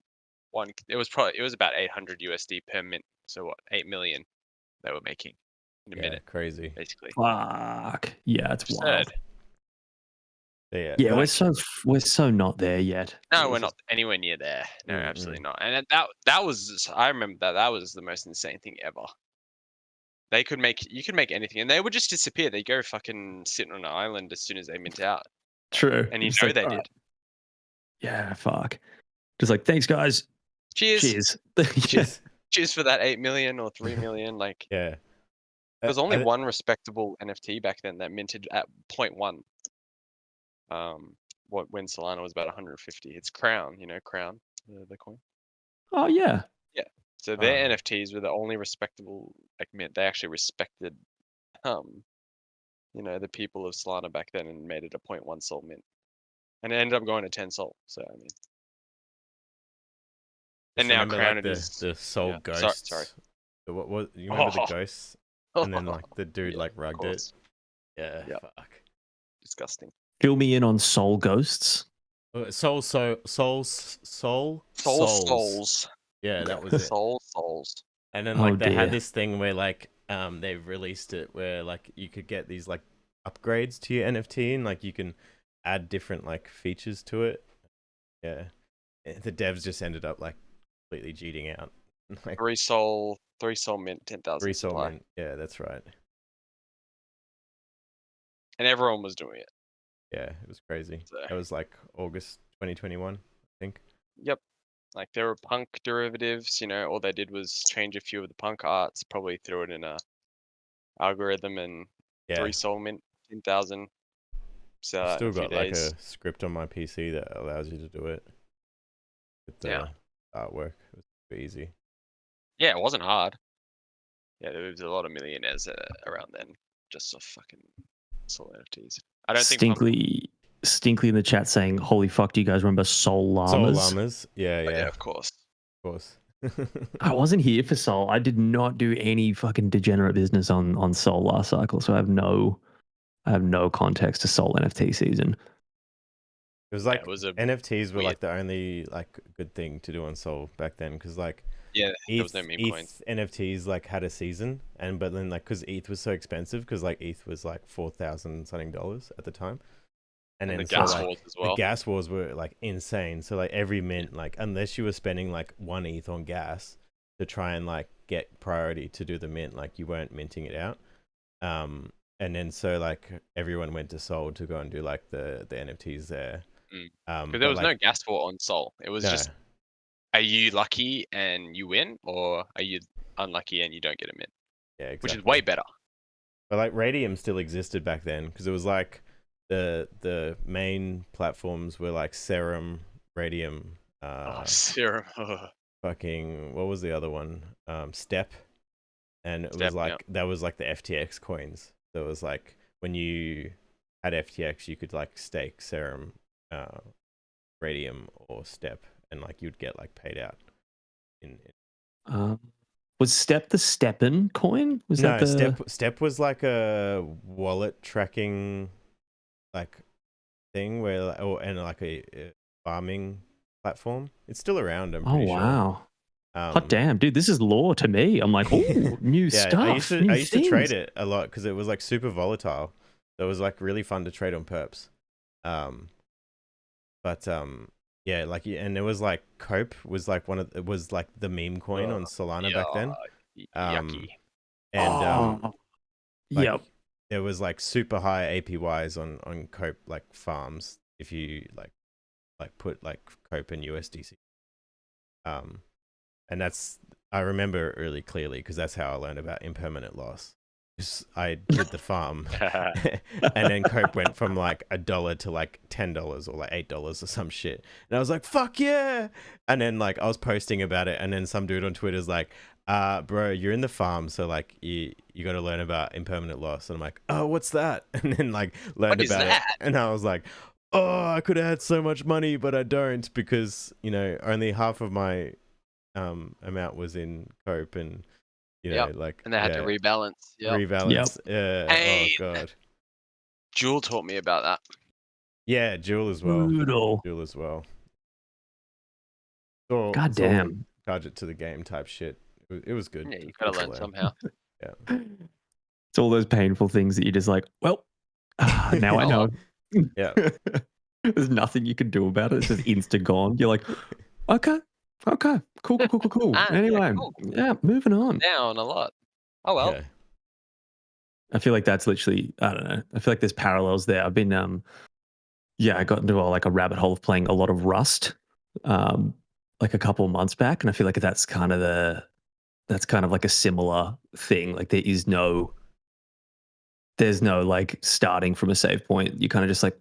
C: it was about 800 USD per mint. So what, 8 million they were making in a minute,
B: crazy.
C: basically.
A: Fuck. Yeah, it's wild.
C: Absurd.
A: Yeah,
C: Like,
A: we're so not there yet.
C: no, we're not anywhere near there. No, absolutely not. And that was, I remember that was the most insane thing ever. You could make anything, and they would just disappear. They go fucking sit on an island as soon as they mint out.
A: True.
C: And
A: Just
C: they
A: like, all
C: did.
A: right. Yeah, fuck. Just like, thanks guys.
C: Cheers.
A: Cheers.
C: Cheers for that 8 million or 3 million. Like,
B: Yeah.
C: there's only one respectable NFT back then that minted at 0.1. When Solana was about 150. It's Crown, Crown, the coin.
A: Oh yeah.
C: Yeah. So their NFTs were the only respectable mint. They actually respected, the people of Solana back then and made it a 0.1 Sol mint, and it ended up going to 10 Sol. So I mean, and now
B: remember
C: Crown
B: like
C: it is
B: the Soul
C: yeah.
B: Ghosts.
C: Sorry.
B: What you remember the
C: Oh.
B: ghosts? And then like the dude
C: Yeah,
B: like
C: of
B: rugged it.
C: course.
B: Yeah.
C: Yep.
B: Fuck.
C: Disgusting.
A: Fill me in on Soul Ghosts.
B: Souls. Yeah, that was it.
C: Souls.
B: And then
A: Oh,
B: like they had
A: dear.
B: this thing where like they've released it where like you could get these like upgrades to your NFT and like you can add different like features to it. Yeah. The devs just ended up like completely cheating out. Like
C: 3 Sol mint, 10,000
B: 3 Sol
C: supply.
B: mint. Yeah, that's right.
C: And everyone was doing it.
B: Yeah, it was crazy.
C: So.
B: That was like August 2021, I think.
C: Yep. Like there were punk derivatives, all they did was change a few of the punk arts, probably threw it in a algorithm, and 3 Sol mint, 10,000. So
B: I've still
C: in a few
B: got like
C: days.
B: a script on my PC that allows you to do it with the artwork. It was super easy.
C: Yeah, it wasn't hard. Yeah, there was a lot of millionaires around then just off fucking Sol NFTs. I don't think
A: Stinkly in the chat saying, "Holy fuck! Do you guys remember Sol Llamas?"
B: Sol Llamas, yeah,
C: yeah, of course.
A: I wasn't here for Sol. I did not do any fucking degenerate business on Sol last cycle, so I have no context to Sol NFT season.
B: It was like NFTs were like the only like good thing to do on Sol back then because like
C: there was no meme coins.
B: NFTs like had a season, but then like because ETH was so expensive because like ETH was like $4,000 something at the time. And then
C: the gas wars as well.
B: The gas wars were like insane. So like every mint, like unless you were spending like 1 ETH on gas to try and like get priority to do the mint, like you weren't minting it out. And then so like everyone went to Sol to go and do like the NFTs there.
C: Because there was no gas war on Sol. It was just, are you lucky and you win, or are you unlucky and you don't get a mint?
B: Yeah, exactly.
C: Which is way better.
B: But like Radium still existed back then because it was like the main platforms were like Serum, Radium,
C: Serum.
B: fucking what was the other one? Step. and it
C: Step,
B: was like that was like the FTX coins. So it was like when you had FTX, you could like stake Serum, Radium, or Step, and like you'd get like paid out.
A: Was Step the Steppen coin? Was
B: No,
A: that the
B: Step was like a wallet tracking like thing where and like a farming platform. It's still around, I'm
A: Oh
B: pretty sure.
A: wow. Hot damn, dude, this is lore to me. I'm like, oh, new
B: Yeah,
A: stuff.
B: I used to trade it a lot because it was like super volatile. So it was like really fun to trade on perps. But yeah, like, and it was like Cope was like it was like the meme coin on Solana back then.
C: Yucky.
B: And
A: Oh,
B: like
A: yep.
B: there was like super high APYs on Cope like farms if you like put like Cope and USDC. And that's, I remember it really clearly because that's how I learned about impermanent loss. I did the farm, and then Cope went from like $1 to like $10 or like $8 or some shit, and I was like, "Fuck yeah!" And then like I was posting about it, and then some dude on Twitter's like, "Bro, you're in the farm, so like you got to learn about impermanent loss." And I'm like, "Oh, what's that?" And then like learned about it, and I was like, "Oh, I could have had so much money, but I don't because only half of my amount was in Cope, and like
C: and they had to rebalance.
B: Rebalance.
C: Pain.
B: Oh god.
C: Jewel taught me about that.
B: Yeah, Jewel as well.
A: Brutal.
B: Jewel as well.
A: God damn.
B: Charge it to the game type shit. It was good.
C: Yeah, you gotta learn somehow.
B: Yeah.
A: It's all those painful things that you're just like, well, now I know.
B: Yeah.
A: There's nothing you can do about it. It's just insta gone. You're like, okay, cool. Anyway,
C: cool.
A: yeah, moving on.
C: Down a lot. Oh well.
B: Yeah.
A: I feel like that's literally, I don't know. I feel like there's parallels there. I've been, I got into like a rabbit hole of playing a lot of Rust, like a couple of months back, and I feel like that's kind of like a similar thing. Like there's no like starting from a save point. You're kind of just like,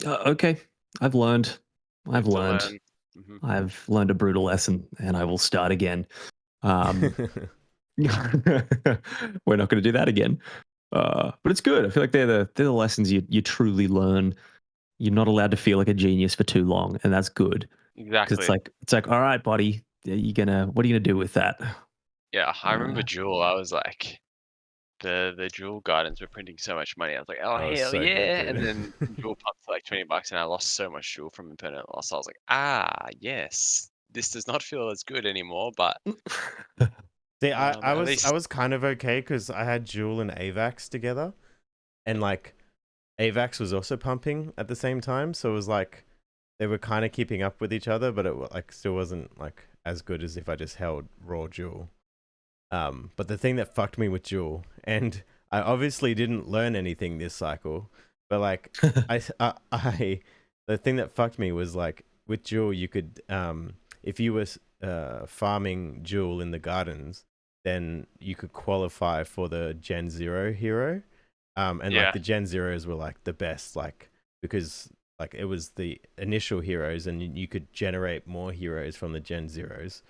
A: okay, I've learned.
C: Mm-hmm.
A: I've learned a brutal lesson, and I will start again. We're not going to do that again. But it's good. I feel like they're the lessons you truly learn. You're not allowed to feel like a genius for too long, and that's good.
C: Exactly.
A: Because it's like, all right, buddy, what are you gonna do with that?
C: Yeah, I remember Jewel. I was like, the Jewel Gardens were printing so much money. I was like, oh hell
B: so
C: yeah!
B: good,
C: And then Jewel pumped to like $20, and I lost so much Jewel from impermanent loss. I was like, yes, this does not feel as good anymore. But
B: See, I
C: least...
B: was kind of okay because I had Jewel and AVAX together, and like AVAX was also pumping at the same time, so it was like they were kind of keeping up with each other, but it like still wasn't like as good as if I just held raw Jewel. But the thing that fucked me with Jewel, and I obviously didn't learn anything this cycle, but like the thing that fucked me was like with Jewel, you could if you were farming Jewel in the gardens, then you could qualify for the Gen 0 hero. And like the Gen 0s were like the best, like because like it was the initial heroes, and you could generate more heroes from the Gen 0s.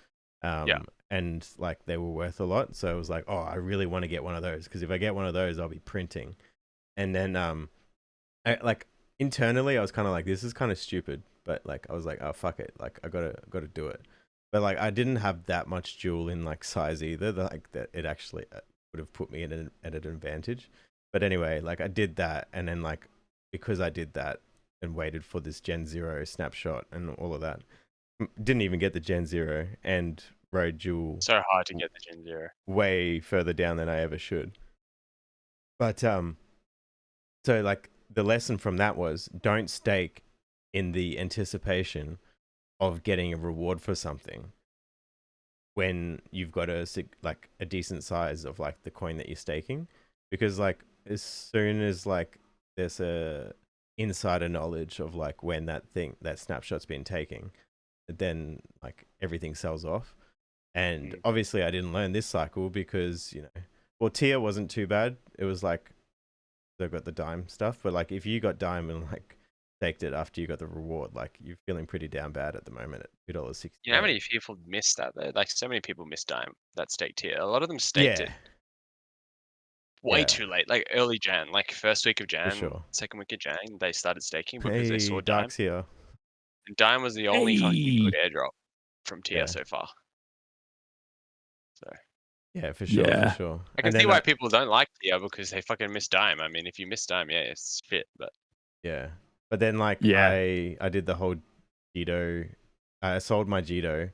B: And like they were worth a lot, so it was like, oh, I really want to get one of those because if I get one of those, I'll be printing. And then I, like internally, I was kind of like, this is kind of stupid, but like I was like, oh fuck it, like I gotta do it. But like I didn't have that much Jewel in like size either, like that it actually would have put me at an advantage. But anyway, like I did that, and then like because I did that and waited for this Gen 0 snapshot and all of that, didn't even get the Gen 0 and rode Jewel.
C: So hard to get the Gen 0.
B: Way further down than I ever should. But so like the lesson from that was don't stake in the anticipation of getting a reward for something when you've got a decent size of like the coin that you're staking, because like as soon as like there's a insider knowledge of like when that snapshot's been taken, then like everything sells off. And obviously I didn't learn this cycle because tier wasn't too bad. It was like they've got the dime stuff, but like if you got dime and like staked it after you got the reward, like you're feeling pretty down bad at the moment at $2.60.
C: You know how many people missed that though? Like so many people missed Dime that staked here. A lot of them staked it way too late, like early Jan, like first week of Jan,
B: sure.
C: second week of Jan, they started staking because
B: Hey,
C: they saw Dime.
B: Dark's here.
C: And Dime was the only fucking good airdrop from tier so far. So
B: yeah, for sure, for sure.
C: I can see why people don't like tier because they fucking miss Dime. I mean, if you miss Dime, yeah, it's fit, but
B: yeah. But then like I did the whole JITO. I sold my JITO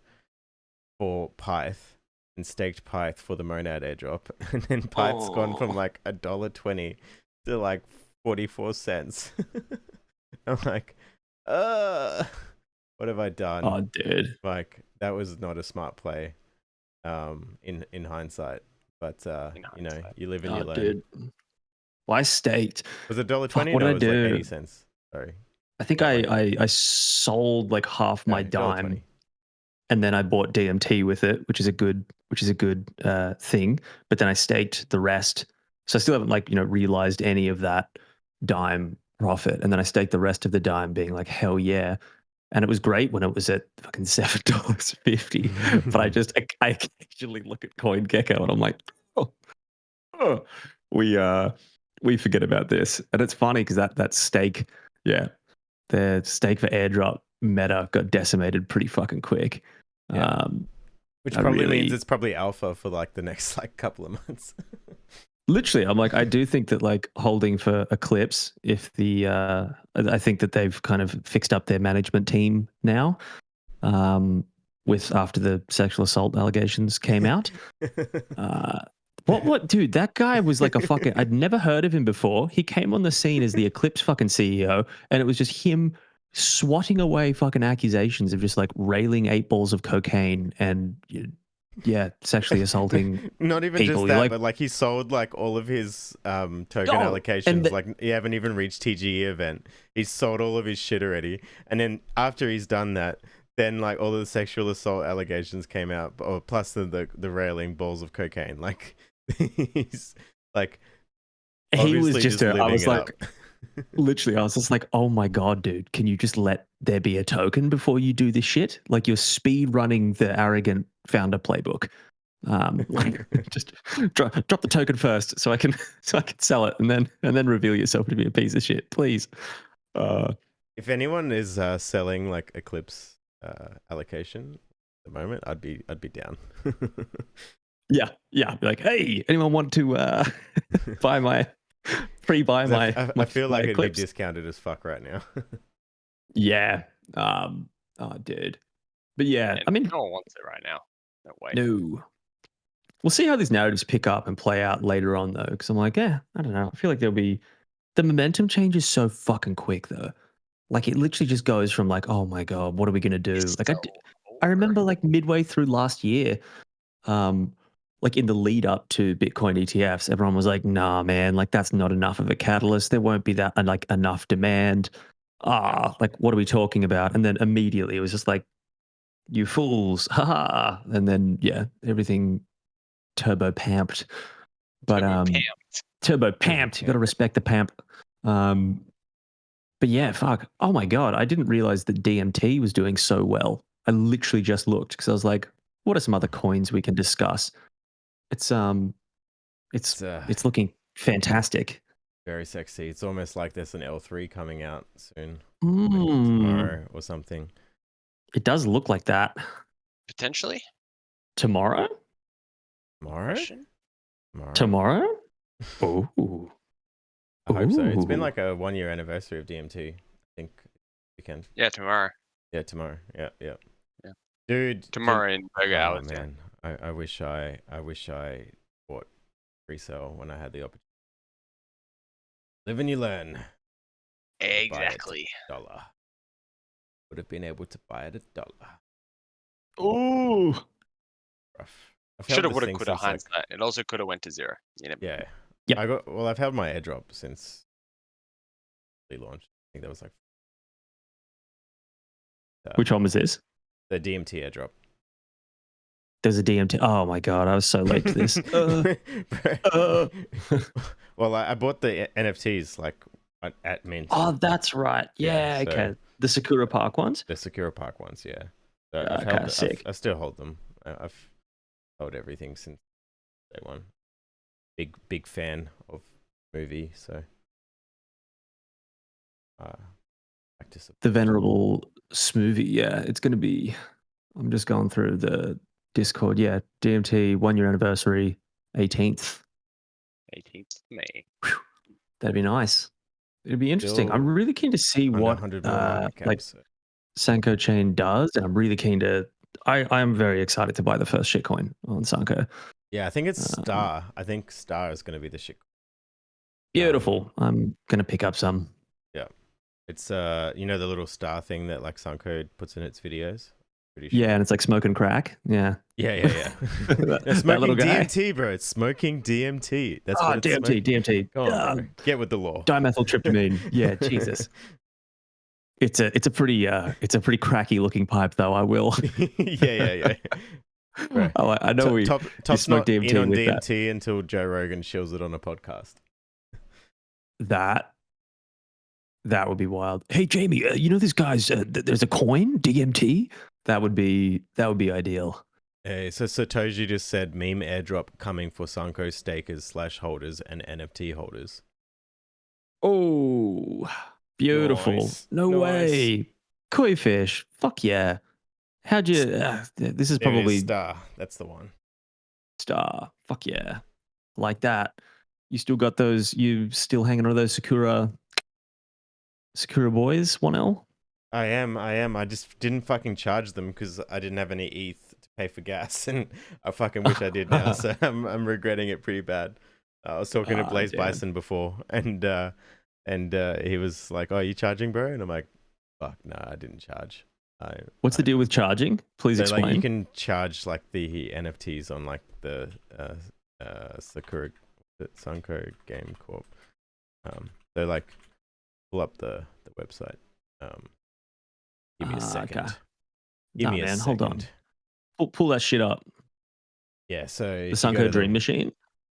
B: for Pyth and staked Pyth for the Monad airdrop, and then Pyth's gone from like $1.20 to like 44 cents. I'm like, what have I done?
A: Oh, dude.
B: Like that was not a smart play, in hindsight. But you know, you live and you learn.
A: Dude. Well, I staked.
B: Was it $1.20?
A: What
B: No,
A: did
B: it was
A: I do?
B: like 80 cents. Sorry.
A: I think I sold like half my Dime,
B: $1.20.
A: and then I bought DMT with it, which is a good thing. But then I staked the rest, so I still haven't like realized any of that Dime profit. And then I staked the rest of the Dime, being like hell yeah, and it was great when it was at fucking $7.50. But I occasionally look at CoinGecko and I'm like, we forget about this, and it's funny because that stake, the stake for airdrop meta got decimated pretty fucking quick.
B: Which probably means it's probably alpha for like the next like couple of months.
A: Literally, I'm like, I do think that like holding for Eclipse, if I think that they've kind of fixed up their management team now, with after the sexual assault allegations came out. What, dude, that guy was like a fucking, I'd never heard of him before. He came on the scene as the Eclipse fucking CEO, and it was just him swatting away fucking accusations of just like railing 8 balls of cocaine and sexually assaulting
B: not even
A: people.
B: Just that, but like he sold like all of his token allocations. Like you haven't even reached TGE event. He's sold all of his shit already. And then after he's done that, then like all of the sexual assault allegations came out, or plus the railing balls of cocaine. Like he's like,
A: he was just I was like,
B: up.
A: literally, I was just like, oh my God, dude, can you just let there be a token before you do this shit? Like you're speed running the arrogant founder playbook. Like just drop the token first so I can sell it and then reveal yourself to be a piece of shit, please.
B: If anyone is selling like Eclipse allocation at the moment, I'd be down.
A: Yeah. Be like, hey, anyone want to buy my pre-buy my?
B: I feel like
A: Eclipse?
B: it'd be discounted as fuck right now.
A: Yeah. Dude. But yeah, I mean,
C: no one wants it right now. No way.
A: No. We'll see how these narratives pick up and play out later on, though, because I'm like, I don't know. I feel like there'll be the momentum changes so fucking quick, though. Like it literally just goes from like, oh my God, what are we gonna do? Like I remember like midway through last year, like in the lead up to Bitcoin ETFs, everyone was like, nah, man, like that's not enough of a catalyst. There won't be that like enough demand. Like what are we talking about? And then immediately it was just like, you fools, haha. And then everything turbo pamped. But turbo pamped. You got to respect the pamp. But yeah, fuck. Oh my God, I didn't realize that DMT was doing so well. I literally just looked because I was like, what are some other coins we can discuss? It's looking fantastic.
B: Very sexy. It's almost like there's an L3 coming out soon, like tomorrow or something.
A: It does look like that.
C: Potentially.
A: Tomorrow? Tomorrow? Oh.
B: I hope so. It's been like a 1-year anniversary of DMT, I think, weekend.
C: Yeah, tomorrow.
B: Yeah, tomorrow. Yeah. Dude.
C: Tomorrow in burger hours.
B: Man. I wish I bought resale when I had the opportunity. Live and you learn.
C: Exactly.
B: $1. Would have been able to buy it $1.
A: Oh.
C: Should have, would have, could have hindsight. It also could have went to 0. You know?
B: Yeah.
A: Yeah.
B: I've held my airdrop since the launch. I think that was like.
A: Which one was this?
B: The DMT airdrop.
A: There's a DMT. Oh my God, I was so late to this.
B: Well, I bought the NFTs like at Mint.
A: Oh, that's right. Yeah,
B: so
A: okay. The Sakura Park ones?
B: the Sakura Park ones, yeah. So
A: Okay, sick.
B: I still hold them. I've held everything since day one. Big fan of movie, so like to support.
A: The Venerable Smoothie, yeah. It's going to be, I'm just going through the Discord. Yeah, DMT 1 year anniversary, 18th.
C: 18th May.
A: That'd be nice. It'd be interesting.
B: Still
A: I'm really keen to see
B: under
A: what
B: 100 mil market cap,
A: like
B: so.
A: Sanko Chain does, and I'm really keen to. I'm very excited to buy the first shitcoin on Sanko.
B: Yeah, I think it's Star. I think Star is going to be the shit.
A: Beautiful. I'm gonna pick up some.
B: Yeah, it's you know, the little star thing that like Sanko puts in its videos. Pretty sure.
A: Yeah, and it's like smoking crack. Yeah.
B: Yeah.
A: that,
B: They're smoking
A: little guy.
B: DMT, bro. It's smoking DMT. That's
A: Oh,
B: what it's smoking.
A: DMT.
B: Come on, bro. Get with the law.
A: Dimethyltryptamine. Yeah, Jesus. It's a pretty cracky looking pipe though. I will.
B: yeah. Right.
A: Oh, I know you
B: Top's
A: smoke
B: not
A: DMT
B: in on
A: with
B: DMT until Joe Rogan shills it on a podcast.
A: that would be wild. Hey Jamie, you know this guy's there's a coin DMT. That would be ideal.
B: Hey, so Satoshi just said meme airdrop coming for Sanko stakers / holders and NFT holders.
A: Oh, beautiful.
B: Nice.
A: No
B: Nice.
A: way. Koi fish. Fuck yeah. How'd you this is
B: There it
A: probably
B: is, Star. That's the one.
A: Star. Fuck yeah. Like that. You still got those, you still hanging on those Sakura boys, 1L?
B: I am. I just didn't fucking charge them because I didn't have any ETH to pay for gas, and I fucking wish I did now. So I'm regretting it pretty bad. I was talking to Blaze
A: damn.
B: Bison before, and he was like, "Oh, are you charging, bro?" And I'm like, "Fuck, no, I didn't charge."
A: What's the deal with charging? Please explain.
B: Like, you can charge like the NFTs on like the Sakura SankoGameCorp. So like, pull up the website. Give me a second.
A: Okay.
B: Give me a second.
A: Hold on. Pull that shit up.
B: Yeah, so
A: The Sanko Dream Machine.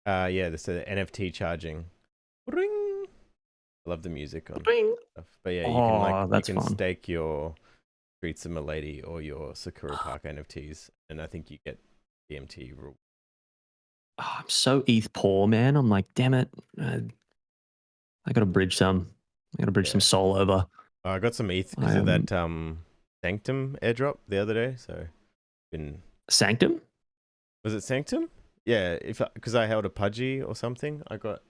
B: yeah, this is NFT charging. Ring. I love the music on
A: Ring.
B: stuff. But yeah, you can
A: fun.
B: stake your Streets of Milady or your Sakura Park NFTs, and I think you get DMT rule.
A: Oh, I'm so ETH poor, man. I'm like, damn it. I gotta bridge some. Some Sol over.
B: I got some ETH because of that Sanctum airdrop the other day. So been
A: Sanctum?
B: Was it Sanctum? Yeah, because I held a Pudgy or something, I got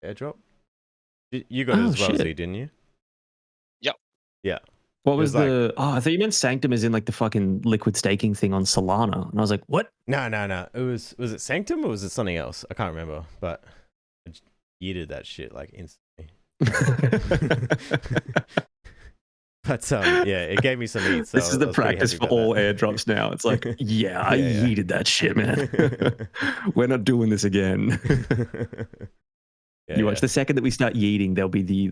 B: airdrop. You got it as well, Z, didn't you?
C: Yep.
B: Yeah.
A: What was the? I thought you meant Sanctum as in like the fucking liquid staking thing on Solana, and I was like, what?
B: No. It was it Sanctum or was it something else? I can't remember, but I yeeted that shit like instantly. But yeah, it gave me some ETH. So
A: this is the practice for all airdrops now. It's like, yeah, I yeeted that shit, man. We're not doing this again. You watch the second that we start yeeting, there'll be the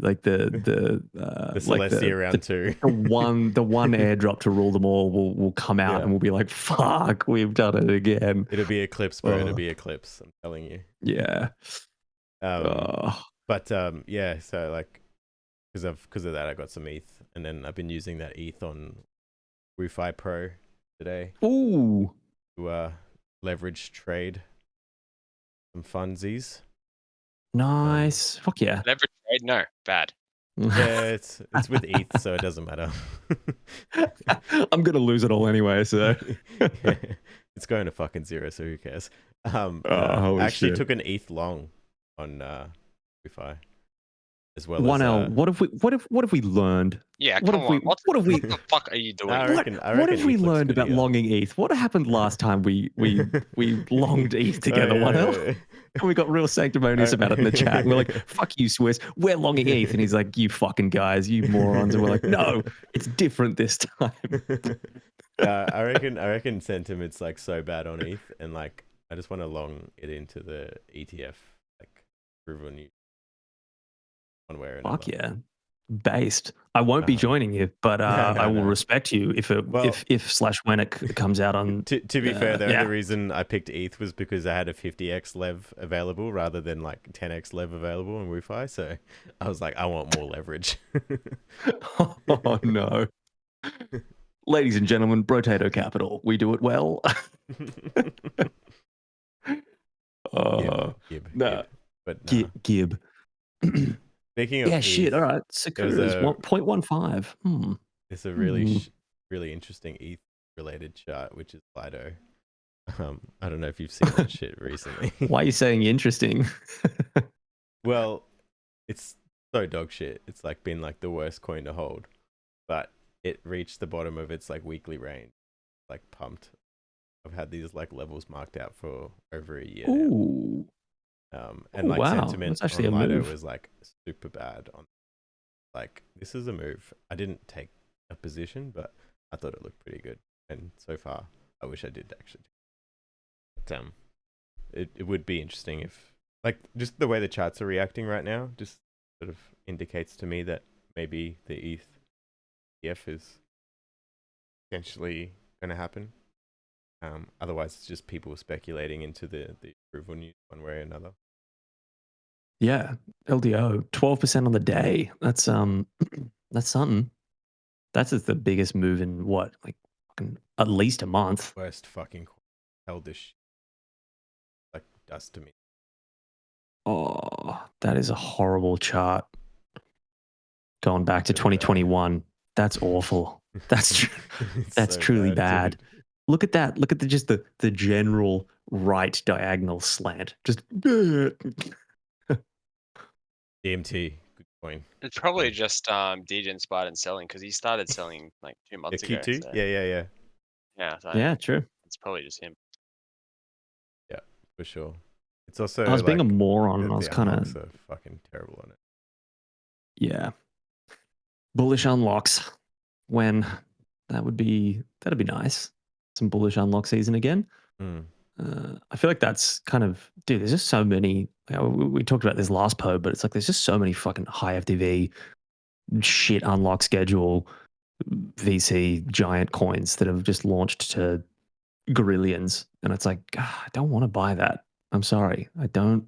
B: Celestia round 2.
A: the one airdrop to rule them all will come out and we'll be like, fuck, we've done it again.
B: It'll be Eclipse, bro. It'll be Eclipse. I'm telling you.
A: Yeah.
B: But yeah, so like because of that I got some ETH, and then I've been using that ETH on ReFi Pro today.
A: Ooh.
B: To leverage trade some funsies.
A: Nice. Fuck yeah.
C: Leverage trade? No, bad.
B: Yeah, it's with ETH, so it doesn't matter.
A: I'm gonna lose it all anyway, so
B: yeah, it's going to fucking zero, so who cares? I actually took an ETH long on ReFi as well.
A: 1L,
B: as
A: what have we learned?
C: Yeah,
A: what
C: the fuck are you doing?
A: What have we learned about longing ETH? What happened last time we longed ETH together? 1L. And we got real sanctimonious about it in the chat. And we're like, fuck you, Swiss. We're longing ETH. And he's like, you fucking guys, you morons. And we're like, no, it's different this time.
B: I reckon sentiment's like so bad on ETH, and like I just want to long it into the ETF, like proven one way or another.
A: Fuck yeah. based. I won't be joining you, but I will respect you if if/when it comes out on.
B: To be fair, the only reason I picked ETH was because I had a 50x lev available rather than like 10x lev available on Wi-Fi. So I was like, I want more leverage.
A: Oh no. Ladies and gentlemen, Brotato Capital, we do it well. Gib.
B: Speaking of ETH,
A: shit. All right, Sakura is 1.15.
B: It's a really, really interesting ETH related chart, which is LIDO. I don't know if you've seen that shit recently.
A: Why are you saying interesting?
B: Well, it's so dog shit. It's like been like the worst coin to hold, but it reached the bottom of its like weekly range, like pumped. I've had these like levels marked out for over a year now. And like sentiment on LIDO was like super bad. On like, this is a move. I didn't take a position, but I thought it looked pretty good. And so far, I wish I did actually. But, it would be interesting if, like, just the way the charts are reacting right now, just sort of indicates to me that maybe the ETH ETF is potentially going to happen. Otherwise, it's just people speculating into the approval news one way or another.
A: Yeah, LDO 12% on the day. That's something. That's the biggest move in what, like, at least a month.
B: Worst fucking held this shit like dust to me.
A: Oh, that is a horrible chart. Going back to 2021, that's awful. That's that's so truly bad. Look at that. Look at just the general right diagonal slant. Just
B: DMT, good coin.
C: It's probably just DJ inspired in selling because he started selling like 2 months ago.
B: Q2? So. Yeah.
A: Yeah, true.
C: It's probably just him.
B: Yeah, for sure. It's also
A: I was being a moron. I was kind of
B: fucking terrible on it.
A: Yeah, bullish unlocks when that'd be nice. Some bullish unlock season again. I feel like that's kind of, dude, there's just so many. We talked about this last Poad, but it's like there's just so many fucking high FTV shit unlock schedule VC giant coins that have just launched to gorillions, and it's like, God, I don't want to buy that. I'm sorry, I don't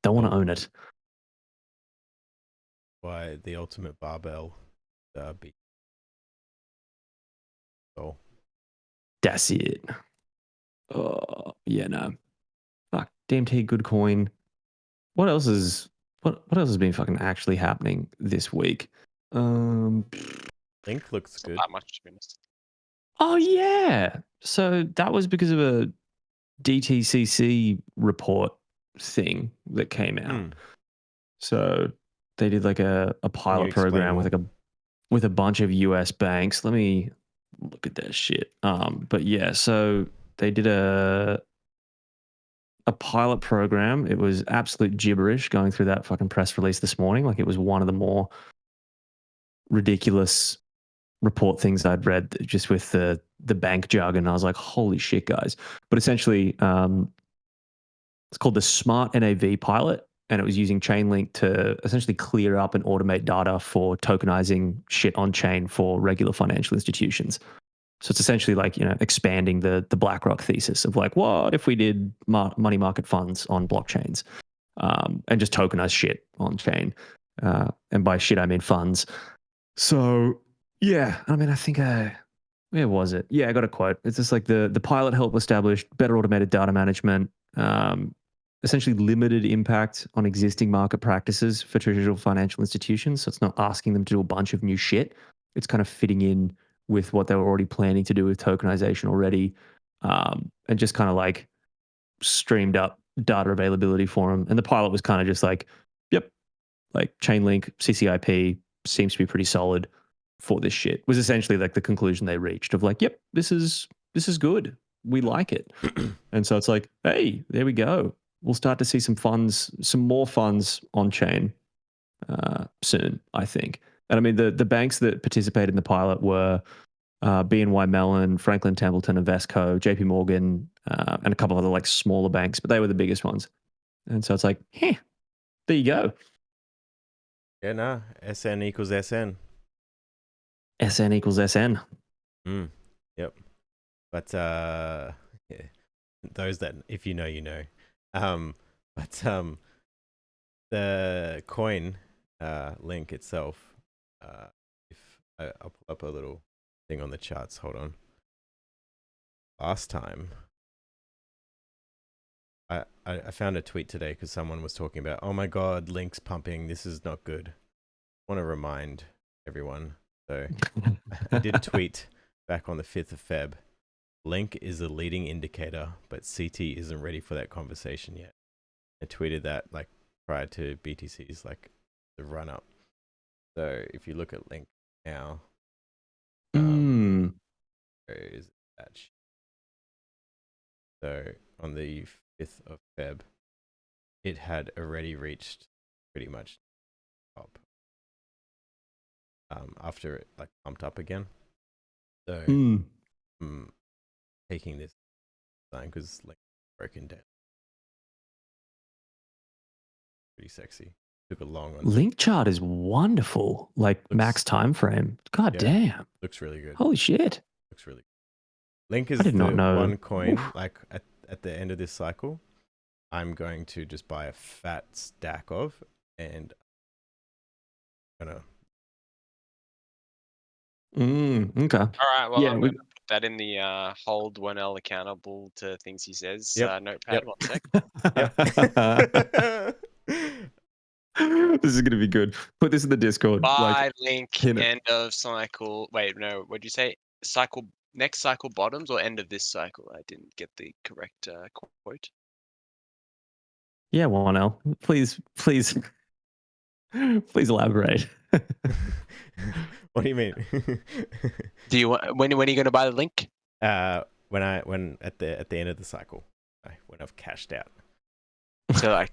A: want to own it.
B: Why the ultimate barbell? Oh,
A: that's it. Oh yeah, no. Fuck, DMT, good coin. What else has been fucking actually happening this week?
B: Link looks good.
C: Not much, to be honest.
A: Oh yeah. So that was because of a DTCC report thing that came out. So they did like a pilot program with a bunch of US banks. Let me look at that shit. But yeah, so they did a pilot program. It was absolute gibberish going through that fucking press release this morning. Like, it was one of the more ridiculous report things I'd read, just with the bank jargon. I was like, holy shit, guys. But essentially, it's called the Smart NAV pilot, and it was using Chainlink to essentially clear up and automate data for tokenizing shit on chain for regular financial institutions. So it's essentially like, expanding the BlackRock thesis of like, what if we did money market funds on blockchains, and just tokenize shit on chain. And by shit, I mean funds. So yeah, I mean, I think where was it? Yeah, I got a quote. It's just like the pilot helped establish better automated data management, essentially limited impact on existing market practices for traditional financial institutions. So it's not asking them to do a bunch of new shit. It's kind of fitting in with what they were already planning to do with tokenization already, and just kind of like streamed up data availability for them. And the pilot was kind of just like, yep, like Chainlink, CCIP seems to be pretty solid for this shit, was essentially like the conclusion they reached of like, yep, this is good. We like it. And so it's like, hey, there we go. We'll start to see some more funds on chain soon, I think. And I mean, the banks that participated in the pilot were BNY Mellon, Franklin Templeton, Invesco, JP Morgan, and a couple of other like smaller banks, but they were the biggest ones. And so it's like, there you go.
B: Yeah, no. SN equals SN.
A: SN equals SN.
B: Yep. But yeah, those that if you know, you know. But the coin link itself, if I'll pull up a little thing on the charts. Hold on. Last time, I found a tweet today because someone was talking about, oh my god, link's pumping. This is not good. I want to remind everyone. So I did tweet back on the 5th of Feb. Link is a leading indicator, but CT isn't ready for that conversation yet. I tweeted that like prior to BTC's like the run up. So if you look at Link now, where is that? So on the 5th of Feb, it had already reached pretty much top after it like pumped up again. So taking this sign because like broken down, pretty sexy. Took a long one.
A: Link chart is wonderful. Like max time frame. God damn.
B: Looks really good.
A: Holy shit.
B: Looks really good. Link is
A: I did not
B: the
A: know.
B: one coin like at the end of this cycle I'm going to just buy a fat stack of, and I'm gonna
A: okay.
C: All right. Well,
A: Yeah,
C: I'm going to put that in the hold wonel accountable to things he says. Notepad.
B: Yep.
C: 1 sec.
B: Yep.
A: This is gonna be good. Put this in the Discord.
C: Buy link
A: pin it.
C: end of cycle. Wait, no. What'd you say? Cycle next cycle bottoms or end of this cycle? I didn't get the correct quote.
A: Yeah, wonel. Please elaborate.
B: What do you mean?
C: Do you want when are you going to buy the link?
B: When at the end of the cycle, when I've cashed out.
C: So like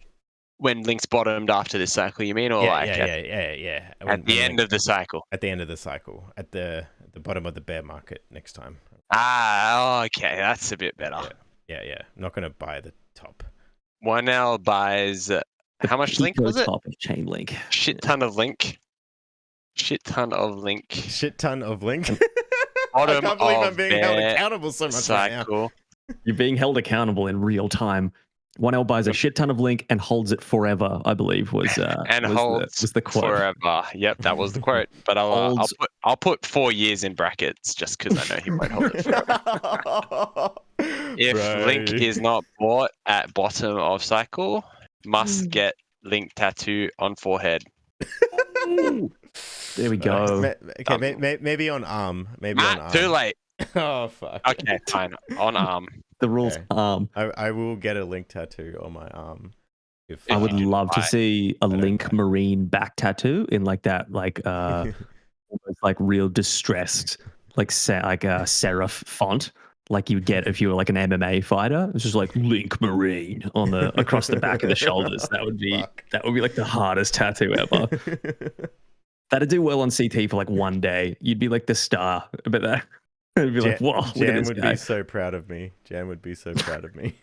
C: when links bottomed after this cycle, you mean, or
B: yeah,
C: like
B: yeah.
C: At the end of the cycle.
B: At the end of the cycle, at the bottom of the bear market next time.
C: Okay, that's a bit better.
B: Yeah. I'm not gonna buy the top.
C: Wonel buys how much link was it?
A: Top of chain link.
C: Shit ton of link. Shit ton of link.
B: Shit ton of link.
C: Bottom
B: I can't believe
C: of
B: I'm being held accountable so much
C: cycle.
B: right now.
A: You're being held accountable in real time. Wonel buys a shit ton of link and holds it forever, I believe was the quote.
C: Forever. Yep, that was the quote. But I'll put 4 years in brackets just because I know he won't hold it forever. If link is not bought at bottom of cycle, must get link tattoo on forehead.
A: There we go.
B: Okay, maybe on arm. Maybe
C: Matt,
B: on arm.
C: too late.
B: Oh fuck.
C: Okay, fine. On arm.
A: The rules arm.
B: I will get a link tattoo on my arm. If
A: I would love to see a link marine back tattoo in like that, like like real distressed, like serif font, like you would get if you were like an MMA fighter. It's just like link marine on the across the back of the shoulders. That would be like the hardest tattoo ever. That'd do well on CT for like 1 day. You'd be like the star, but that it'd be like, whoa, look at
B: Jam
A: this
B: would
A: guy.
B: be so proud of me. Jam would be so proud of me.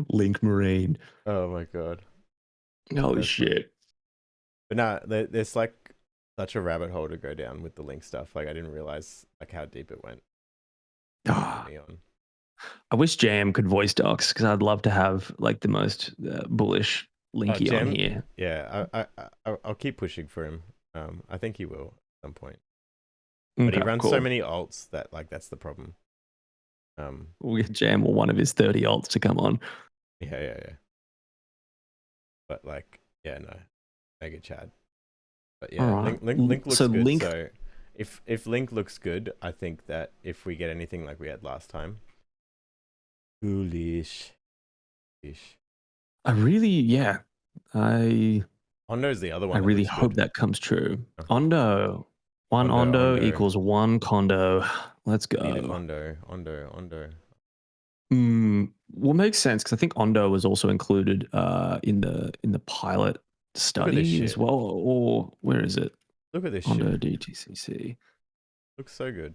A: Link marine.
B: Oh my god.
A: Holy shit.
B: But no, there's like such a rabbit hole to go down with the link stuff. Like I didn't realize like how deep it went.
A: I wish Jam could voice docs because I'd love to have like the most bullish Linky on here.
B: Yeah, I'll keep pushing for him. I think he will at some point. But he runs so many alts that like that's the problem.
A: We'll get Jam or one of his 30 alts to come on.
B: Yeah. But like, yeah, no, Mega Chad. But yeah,
A: right.
B: Link looks good.
A: Link...
B: So if Link looks good, I think that if we get anything like we had last time, foolish.
A: I really,
B: Ondo's the other one.
A: I really hope that comes true. Ondo. One Ondo equals one condo. Let's go.
B: Need a Ondo.
A: Well, makes sense because I think Ondo was also included in the pilot study as well. Or where is it?
B: Look at this
A: Ondo
B: shit.
A: DTCC.
B: Looks so good.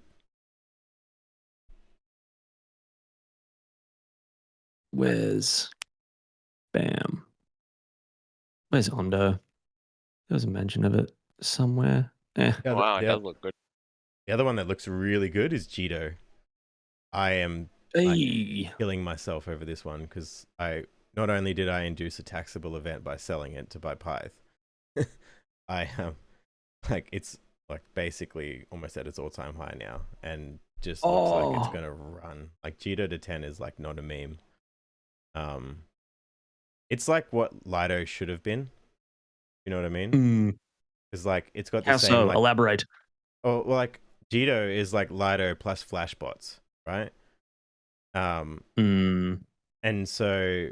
A: Where's Ondo? There was a mention of it somewhere.
B: Yeah,
C: Wow, it does look good.
B: the other one that looks really good is JITO. I am like
A: Hey.
B: killing myself over this one because not only did I induce a taxable event by selling it to buy Pyth, I like it's like basically almost at its all-time high now, and just looks like it's gonna run. Like JITO to 10 is like not a meme. It's like what LIDO should have been. You know what I mean? Because like it's got the
A: How
B: same
A: so?
B: like
A: Elaborate.
B: well like JITO is like LIDO plus flashbots, right? And so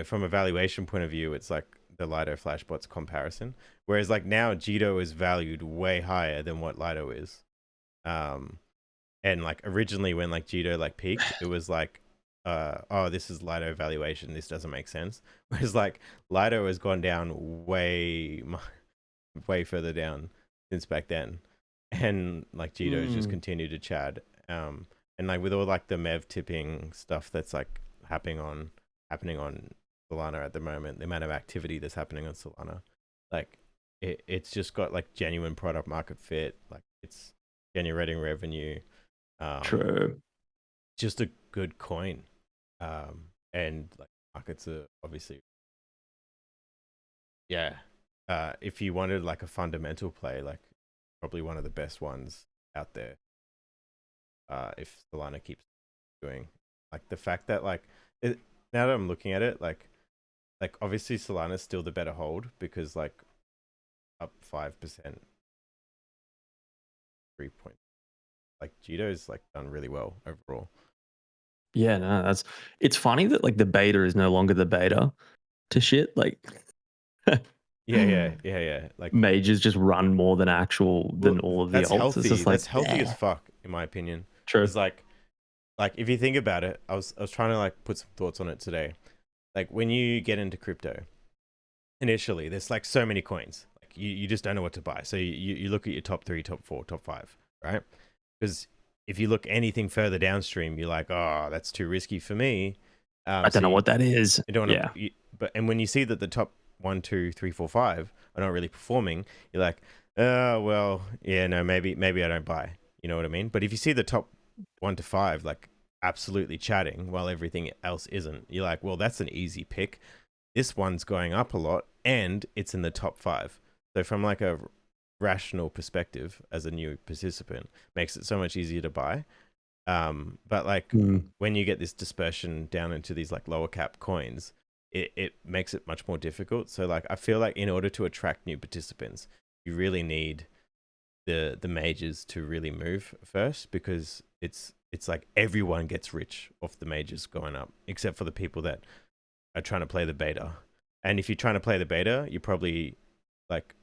B: from a valuation point of view, it's like the LIDO flashbots comparison. Whereas like now JITO is valued way higher than what LIDO is. And like originally when like JITO like peaked, it was like, oh, this is LIDO valuation. This doesn't make sense. Whereas like LIDO has gone down way further down since back then. And like JITO has just continued to chad. And like with all like the MEV tipping stuff that's like happening on Solana at the moment, the amount of activity that's happening on Solana, like it's just got like genuine product market fit, like it's generating revenue.
A: True.
B: Just a good coin. And like markets are obviously, yeah. If you wanted like a fundamental play, like probably one of the best ones out there. If Solana keeps doing, like the fact that like now that I'm looking at it, like obviously Solana's still the better hold because like up 5%, 3 points. Like JITO's like done really well overall.
A: Yeah, no, it's funny that like the beta is no longer the beta to shit. Like
B: yeah. Like
A: majors just run more than all of the
B: that's
A: alts.
B: healthy.
A: It's just like
B: That's healthy as fuck, in my opinion.
A: True.
B: It's like if you think about it, I was trying to like put some thoughts on it today. Like when you get into crypto, initially there's like so many coins. Like you just don't know what to buy. So you look at your top 3, top 4, top 5, right? Because if you look anything further downstream, you're like, oh, that's too risky for me.
A: I don't know what that is.
B: You don't
A: yeah.
B: And when you see that the top 1, 2, 3, 4, 5 are not really performing, you're like, well, yeah, no, maybe I don't buy. You know what I mean? But if you see the top 1 to 5 like absolutely chatting while everything else isn't, you're like, well, that's an easy pick. This one's going up a lot and it's in the top 5. So from like a rational perspective as a new participant, makes it so much easier to buy. But like when you get this dispersion down into these like lower cap coins, it makes it much more difficult. So like I feel like in order to attract new participants, you really need the majors to really move first, because it's like everyone gets rich off the majors going up, except for the people that are trying to play the beta. And if you're trying to play the beta, you're probably like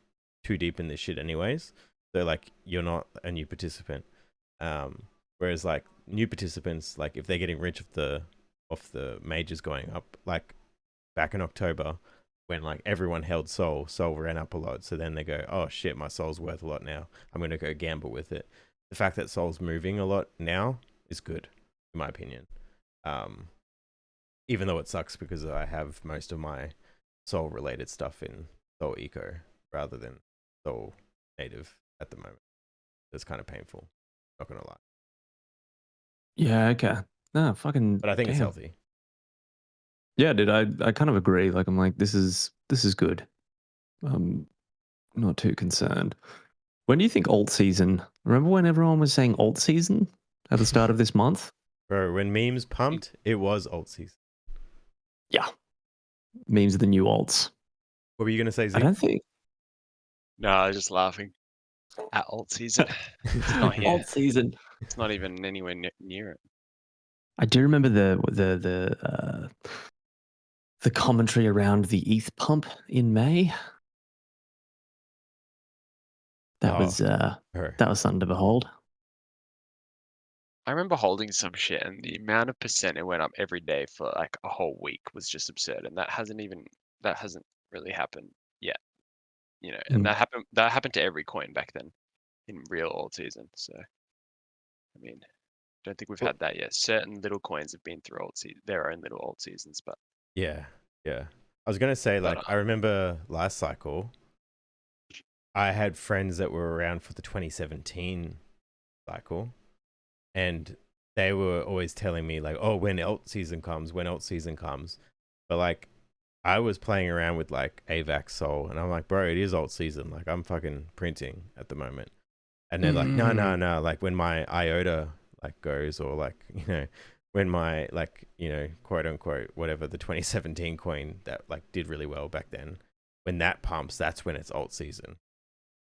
B: too deep in this shit anyways. So like you're not a new participant. Whereas like new participants, like if they're getting rich off the majors going up, like back in October when like everyone held Sol ran up a lot. So then they go, oh shit, my Sol's worth a lot now. I'm going to go gamble with it. The fact that Sol's moving a lot now is good, in my opinion. Even though it sucks because I have most of my Sol related stuff in Sol Eco rather than Sol native at the moment. It's kind of painful. Not going to lie.
A: Yeah, okay. No, fucking.
B: But I think it's
A: damn.
B: healthy.
A: Yeah, dude, I kind of agree. Like I'm like, this is good. I'm not too concerned. When do you think alt season? Remember when everyone was saying alt season at the start of this month?
B: Bro, when memes pumped, it was alt season.
A: Yeah. Memes are the new alts.
B: What were you going to say, Z?
A: I don't think.
C: No, I was just laughing at alt season. It's not here.
A: Alt season.
C: It's not even anywhere near it.
A: I do remember the commentary around the ETH pump in May. That was something to behold.
C: I remember holding some shit, and the amount of percent it went up every day for like a whole week was just absurd, and that hasn't really happened yet. And that happened to every coin back then in real alt season. So, I mean, don't think we've had that yet. Certain little coins have been through their own little alt seasons, but
B: yeah. I was gonna say, like, I remember last cycle, I had friends that were around for the 2017 cycle, and they were always telling me like, "Oh, when alt season comes, when alt season comes," but like I was playing around with like AVAX Sol, and I'm like, bro, it is alt season. Like I'm fucking printing at the moment, and they're like, no, no, no. Like when my IOTA like goes, or like when my like quote unquote whatever the 2017 coin that like did really well back then, when that pumps, that's when it's alt season.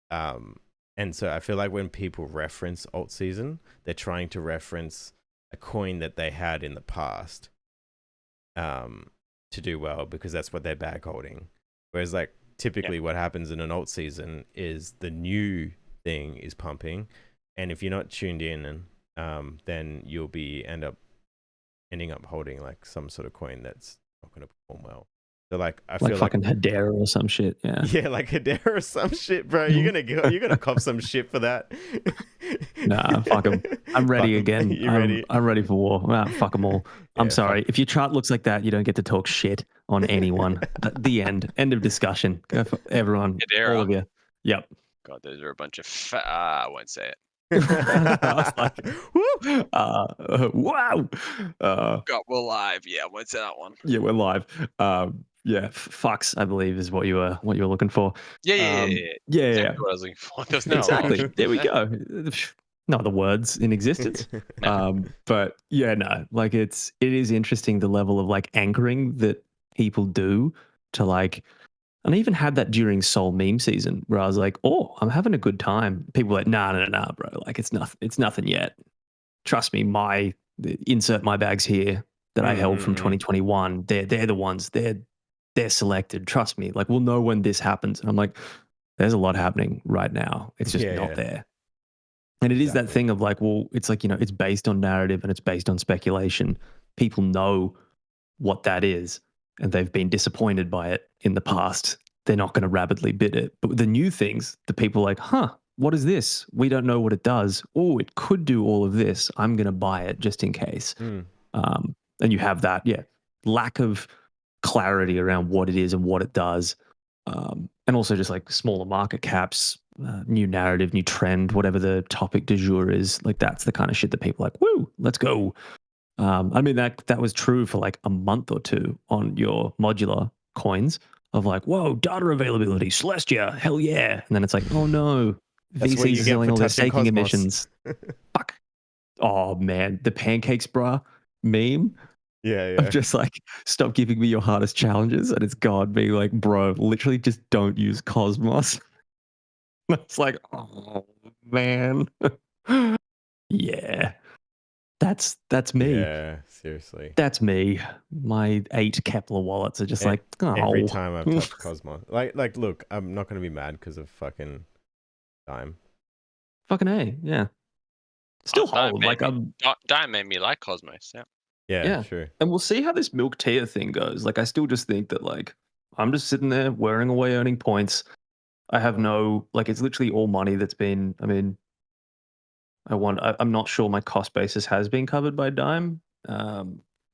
B: And so I feel like when people reference alt season, they're trying to reference a coin that they had in the past to do well, because that's what they're bag holding. Whereas like typically what happens in an alt season is the new thing is pumping, and if you're not tuned in, then you'll be ending up holding like some sort of coin that's not going to perform well. So like I feel like
A: fucking Hedera or some shit.
B: Yeah, like Hedera or some shit, bro. You're gonna cop some shit for that.
A: Nah, fuck them. I'm ready again.
B: You ready?
A: I'm ready for war. Nah, fuck them all. I'm sorry. If your chart looks like that, you don't get to talk shit on anyone. The end. End of discussion. Go for everyone.
C: Hedera.
A: All of you. Yep.
C: God, those are a bunch of I won't say it.
A: I was like, wow.
C: God, we're live. Yeah, I won't say that one.
A: Yeah, we're live. Yeah, fucks, I believe, is what you were looking for.
C: Yeah. Exactly what I was looking for. There was no
A: exactly. There we go. No other words in existence. But yeah, no, like it is interesting the level of like anchoring that people do to like, and I even had that during Sol meme season where I was like, oh, I'm having a good time. People were like, nah, bro. Like it's nothing yet. Trust me, insert my bags here that I held from 2021. They're the ones. They're selected. Trust me. Like we'll know when this happens. And I'm like, there's a lot happening right now. It's just not there. And it is that thing of like, well, it's like, it's based on narrative and it's based on speculation. People know what that is and they've been disappointed by it in the past. They're not going to rapidly bid it. But with the new things, the people are like, what is this? We don't know what it does. Oh, it could do all of this. I'm going to buy it just in case. And you have that, lack of clarity around what it is and what it does. And also just like smaller market caps, new narrative, new trend, whatever the topic du jour is. Like that's the kind of shit that people are like, woo, let's go. I mean, that was true for like a month or two on your modular coins of like, whoa, data availability, Celestia, hell yeah. And then it's like, oh no, VCs selling all their staking emissions. Fuck. Oh man, the pancakes bra meme.
B: Yeah.
A: Of just like, stop giving me your hardest challenges. And it's God being like, bro, literally just don't use Cosmos. It's like, oh man. Yeah. That's me.
B: Yeah, seriously.
A: That's me. My 8 Kepler wallets are just like, oh.
B: Every time I've touched Cosmos. Like, look, I'm not going to be mad because of fucking Dime.
A: Fucking A, yeah. Still hold. Like,
C: Dime made me like Cosmos,
B: Yeah, sure.
A: And we'll see how this milk tier thing goes. Like, I still just think that, like, I'm just sitting there wearing away earning points. I have it's literally all money that's been, I mean, I'm not sure my cost basis has been covered by Dime. I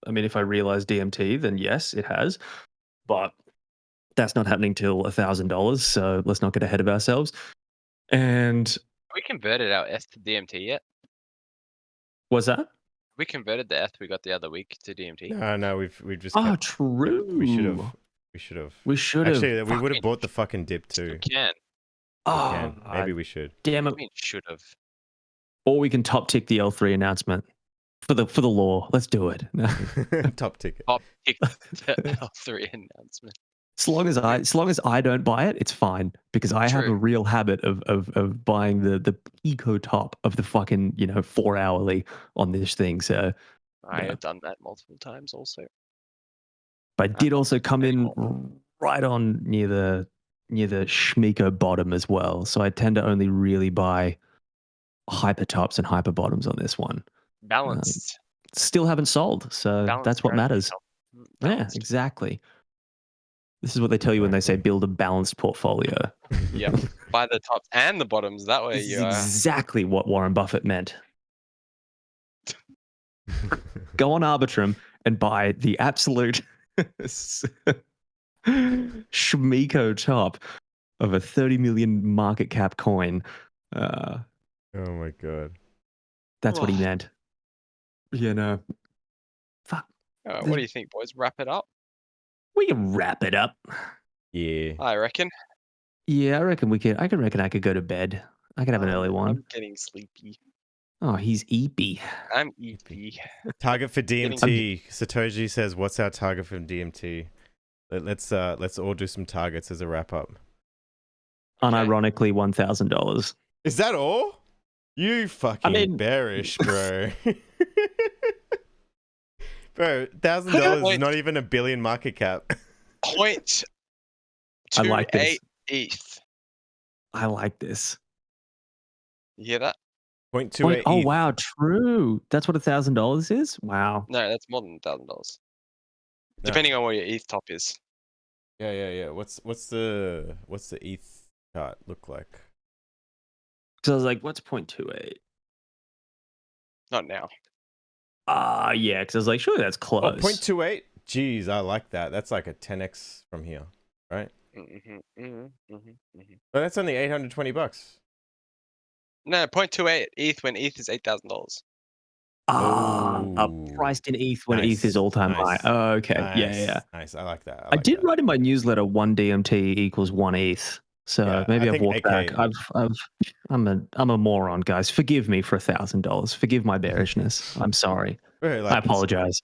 A: mean, if I realize DMT, then yes, it has. But that's not happening till $1,000. So let's not get ahead of ourselves. And
C: we converted our ETH to DMT yet?
A: Was that?
C: We converted the ETH we got the other week to DMT.
B: No, we've just.
A: True.
B: We should have. Actually, we would have bought the fucking dip too.
C: We can.
B: Maybe we should.
A: Damn it.
C: We should have.
A: Or we can top tick the L3 announcement for the law. Let's do it.
B: Top ticket.
C: Top tick the L3 announcement.
A: As long as I don't buy it, it's fine because I have a real habit of buying the eco top of the fucking 4 hourly on this thing. So
C: I have done that multiple times also.
A: But I did also come in right on near the Schmeeko bottom as well. So I tend to only really buy hyper tops and hyper bottoms on this one.
C: Balanced.
A: Still haven't sold, so that's what matters.
C: Balanced.
A: Yeah, exactly. This is what they tell you when they say build a balanced portfolio.
C: Yeah, buy the tops and the bottoms. That way,
A: this is exactly what Warren Buffett meant. Go on Arbitrum and buy the absolute Schmeeko top of a 30 million market cap coin.
B: Oh my god.
A: That's what he meant. You know. Fuck.
C: What do you think, boys? Wrap it up?
A: We can wrap it up.
B: Yeah.
C: I reckon.
A: Yeah, I reckon we could. I could go to bed. I could have an early one.
C: I'm getting sleepy.
A: Oh, he's eepy.
C: I'm eepy.
B: Target for DMT. Satoshi says, "What's our target for DMT?" Let's all do some targets as a wrap up.
A: Unironically, $1,000.
B: Is that all? You fucking bearish, bro. Bro, $1,000 is not even a billion market cap.
C: Point.
A: I like this.
C: ETH.
A: I like this.
C: You hear that?
B: 0.28
A: Oh
B: ETH.
A: wow, true. That's what $1,000 is. Wow.
C: No, that's more than $1,000. Depending on what your ETH top is.
B: Yeah. What's the ETH chart look like?
A: So I was like, what's 0.28?
C: Not now.
A: Yeah, because I was like, surely that's close.
B: Oh, 0.28? Jeez, I like that. That's like a 10x from here, right? But that's only $820.
C: No, 0.28 ETH when ETH is $8,000.
A: Priced in ETH when ETH is all-time high. Oh, okay.
B: Nice,
A: Yeah.
B: Nice. I like that.
A: I did write in my newsletter 1 DMT equals 1 ETH. So
B: Yeah,
A: maybe
B: I
A: I've walked back. I'm a moron, guys. Forgive me for $1,000. Forgive my bearishness. I'm sorry.
B: Bro,
A: I apologize.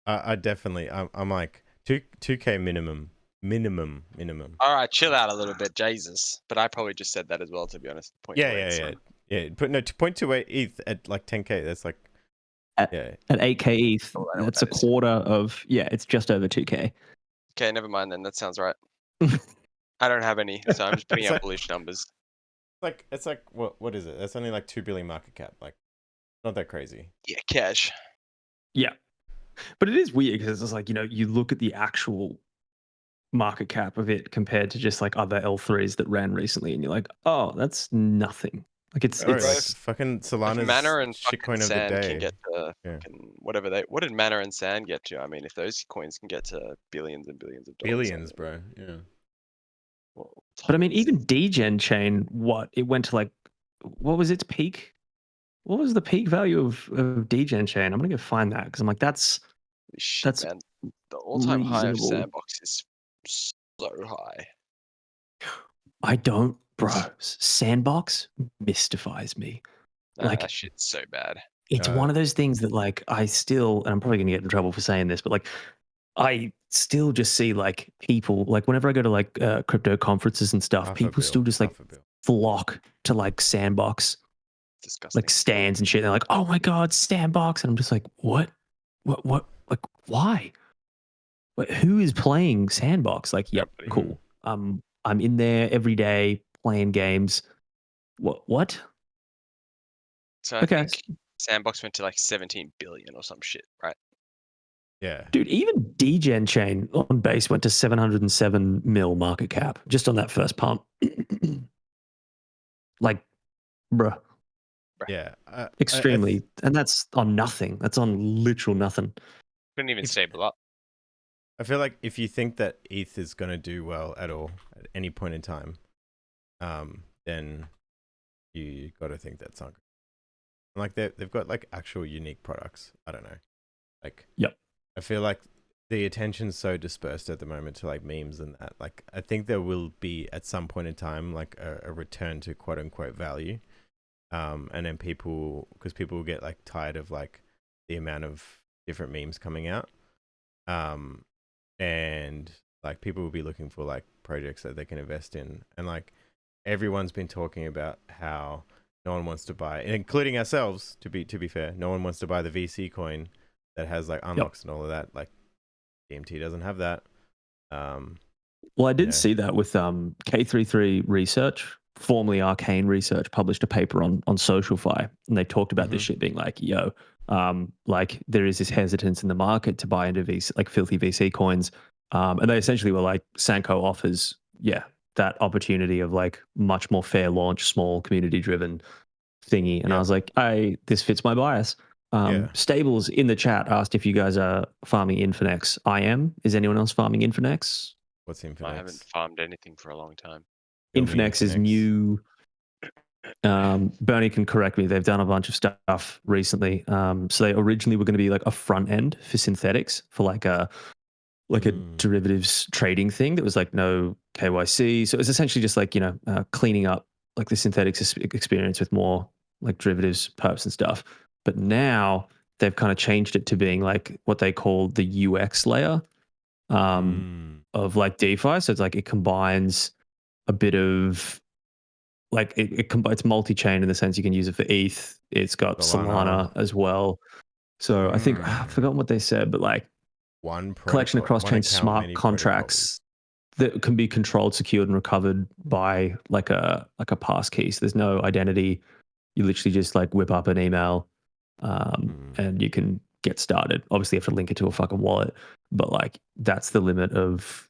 B: I definitely. I'm like 2K minimum.
C: All right, chill out a little bit, Jesus. But I probably just said that as well, to be honest.
B: Yeah. But no, 0.28 ETH at like 10K. That's like
A: at 8K ETH. That's a quarter of it's just over 2K.
C: Okay, never mind then. That sounds right. I don't have any, so I'm just putting out bullish numbers.
B: It's like what is it? That's only like 2 billion market cap. Like, not that crazy.
C: Yeah, cash.
A: Yeah, but it is weird because it's like, you look at the actual market cap of it compared to just like other L3s that ran recently, and you're like, oh, that's nothing. Like it's
B: like fucking Solana's
C: Mana and
B: shitcoin of the
C: Sand
B: day.
C: can get to what did Mana and Sand get to? I mean, if those coins can get to billions and billions of dollars.
B: Billions, bro. Yeah.
A: But I mean, even Degen Chain, it went to like, what was its peak? What was the peak value of Degen Chain? I'm gonna go find that because I'm like, that's
C: man. The all-time high of
A: reasonable.
C: Sandbox is so high.
A: I don't, bro. Sandbox mystifies me.
C: Nah,
A: like
C: that shit's so bad.
A: It's one of those things that like I still, and I'm probably gonna get in trouble for saying this, but like I still just see like people, like whenever I go to like crypto conferences and stuff, people still just like flock to like Sandbox,
C: disgusting,
A: like stands and shit. They're like, oh my god, Sandbox, and I'm just like, what, like why? Who is playing Sandbox? Like, yep, cool. I'm in there every day playing games. What?
C: So I think Sandbox went to like 17 billion or some shit, right?
B: Yeah.
A: Dude, even Degen Chain on base went to 707 mil market cap just on that first pump. Like, bruh.
B: Yeah.
A: Extremely. And that's on nothing. That's on literal nothing.
C: Couldn't even stable up.
B: I feel like if you think that ETH is going to do well at all at any point in time, then you got to think that Sanko. Like they've got like actual unique products. I don't know. Like,
A: yep.
B: I feel like the attention's so dispersed at the moment to like memes and that. Like, I think there will be at some point in time like a return to quote unquote value. And then people will get like tired of like the amount of different memes coming out. And like people will be looking for like projects that they can invest in, and like everyone's been talking about how no one wants to buy, including ourselves, to be fair, no one wants to buy the VC coin that has like unlocks and all of that. Like DMT doesn't have that.
A: Well, I did see that with K33 Research, formerly Arcane Research, published a paper on SocialFi, and they talked about this shit being like, yo, like there is this hesitance in the market to buy into VC, like filthy VC coins, and they essentially were like, Sanko offers that opportunity of like much more fair launch, small community driven thingy, and I was like, this fits my bias. Stables in the chat asked if you guys are farming Infinex. I am. Is anyone else farming Infinex?
B: What's
C: I haven't
B: Infinex?
C: farmed anything for a long time.
A: Infinex is new. Bernie can correct me. They've done a bunch of stuff recently. So they originally were going to be like a front end for synthetics for like a derivatives trading thing that was like no KYC. So it was essentially just like, cleaning up like the synthetics experience with more like derivatives perps and stuff. But now they've kind of changed it to being like what they call the UX layer of like DeFi. So it's like it combines a bit of like it's multi-chain in the sense you can use it for ETH. It's got Solana as well. So I think I've forgotten what they said, but like
B: one
A: collection of
B: protocol, one
A: cross-chain
B: account,
A: smart
B: many
A: contracts that can be controlled, secured, and recovered by like a pass key. So there's no identity. You literally just like whip up an email, and you can get started. Obviously, you have to link it to a fucking wallet, but like that's the limit of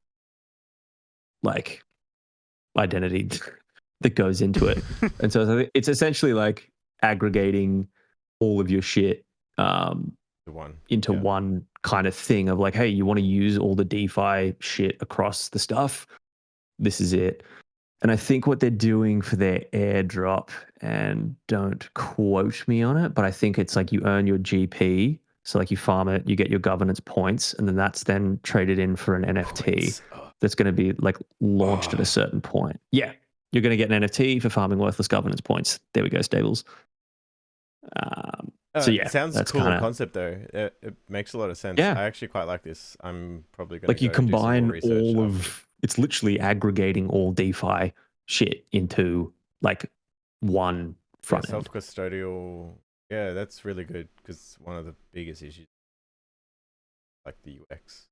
A: like identity that goes into it. And so it's essentially like aggregating all of your shit into one kind of thing of like, hey, you want to use all the DeFi shit across the stuff? This is it. And I think what they're doing for their airdrop, and don't quote me on it, but I think it's like you earn your GP. So like you farm it, you get your governance points, and then that's then traded in for an NFT that's going to be like launched at a certain point. Yeah. You're going to get an NFT for farming worthless governance points. There we go, Stables. So yeah,
B: it sounds
A: that's
B: cool
A: kinda,
B: concept though. It makes a lot of sense.
A: Yeah.
B: I actually quite like this. I'm probably going
A: like
B: to
A: you
B: go do some more
A: combine
B: research.
A: all of it's literally aggregating all DeFi shit into like one front end.
B: Self-custodial. Yeah, that's really good because one of the biggest issues, like the UX.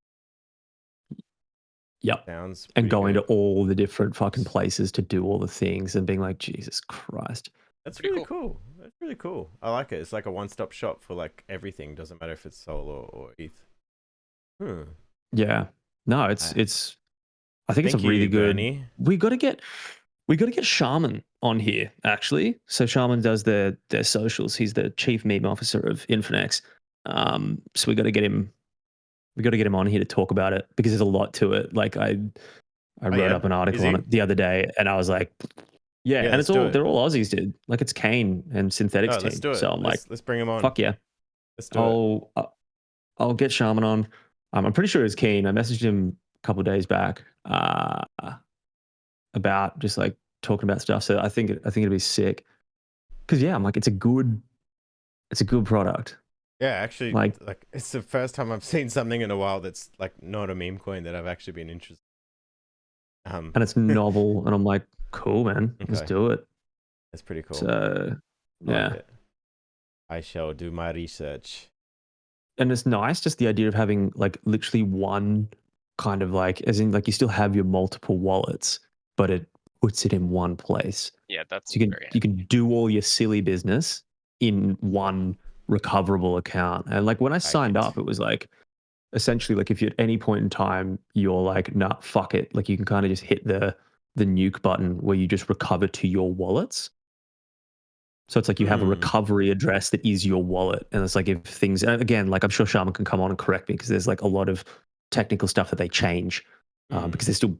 A: Yep.
B: Sounds
A: And going
B: good.
A: to all the different fucking places to do all the things and being like, Jesus Christ.
B: That's really cool. That's really cool. I like it. It's like a one-stop shop for like everything. Doesn't matter if it's Sol or ETH.
A: Yeah. No, it's I think it's a really good
B: Bernie.
A: we gotta get Shaman on here, actually. So Shaman does their socials. He's the chief meme officer of Infinex. So we got to get him on here to talk about it because there's a lot to it. Like I wrote up an article on it the other day, and I was like, yeah, and they're all Aussies, dude. Like it's Kane and Synthetics team.
B: Let's do it.
A: So I'm
B: let's bring him on.
A: fuck yeah.
B: Let's do it.
A: I'll get Shaman on. I'm pretty sure he's keen. I messaged him a couple of days back about just like talking about stuff. So I think it'd be sick. Because yeah, I'm like, it's a good product.
B: Yeah, actually, like it's the first time I've seen something in a while that's like not a meme coin that I've actually been interested.
A: And it's novel, and I'm like, cool, man. Let's do it.
B: That's pretty cool.
A: So yeah,
B: I shall do my research.
A: And it's nice, just the idea of having like literally one kind of like, as in like you still have your multiple wallets, but it puts it in one place.
C: Yeah, that's
A: so you can do all your silly business in one recoverable account. And like when I signed up, it was like essentially like if you at any point in time you're like, nah, fuck it, like you can kind of just hit the nuke button where you just recover to your wallets. So it's like you have a recovery address that is your wallet. And it's like if things, and again, like I'm sure Shaman can come on and correct me because there's like a lot of technical stuff that they change because they're still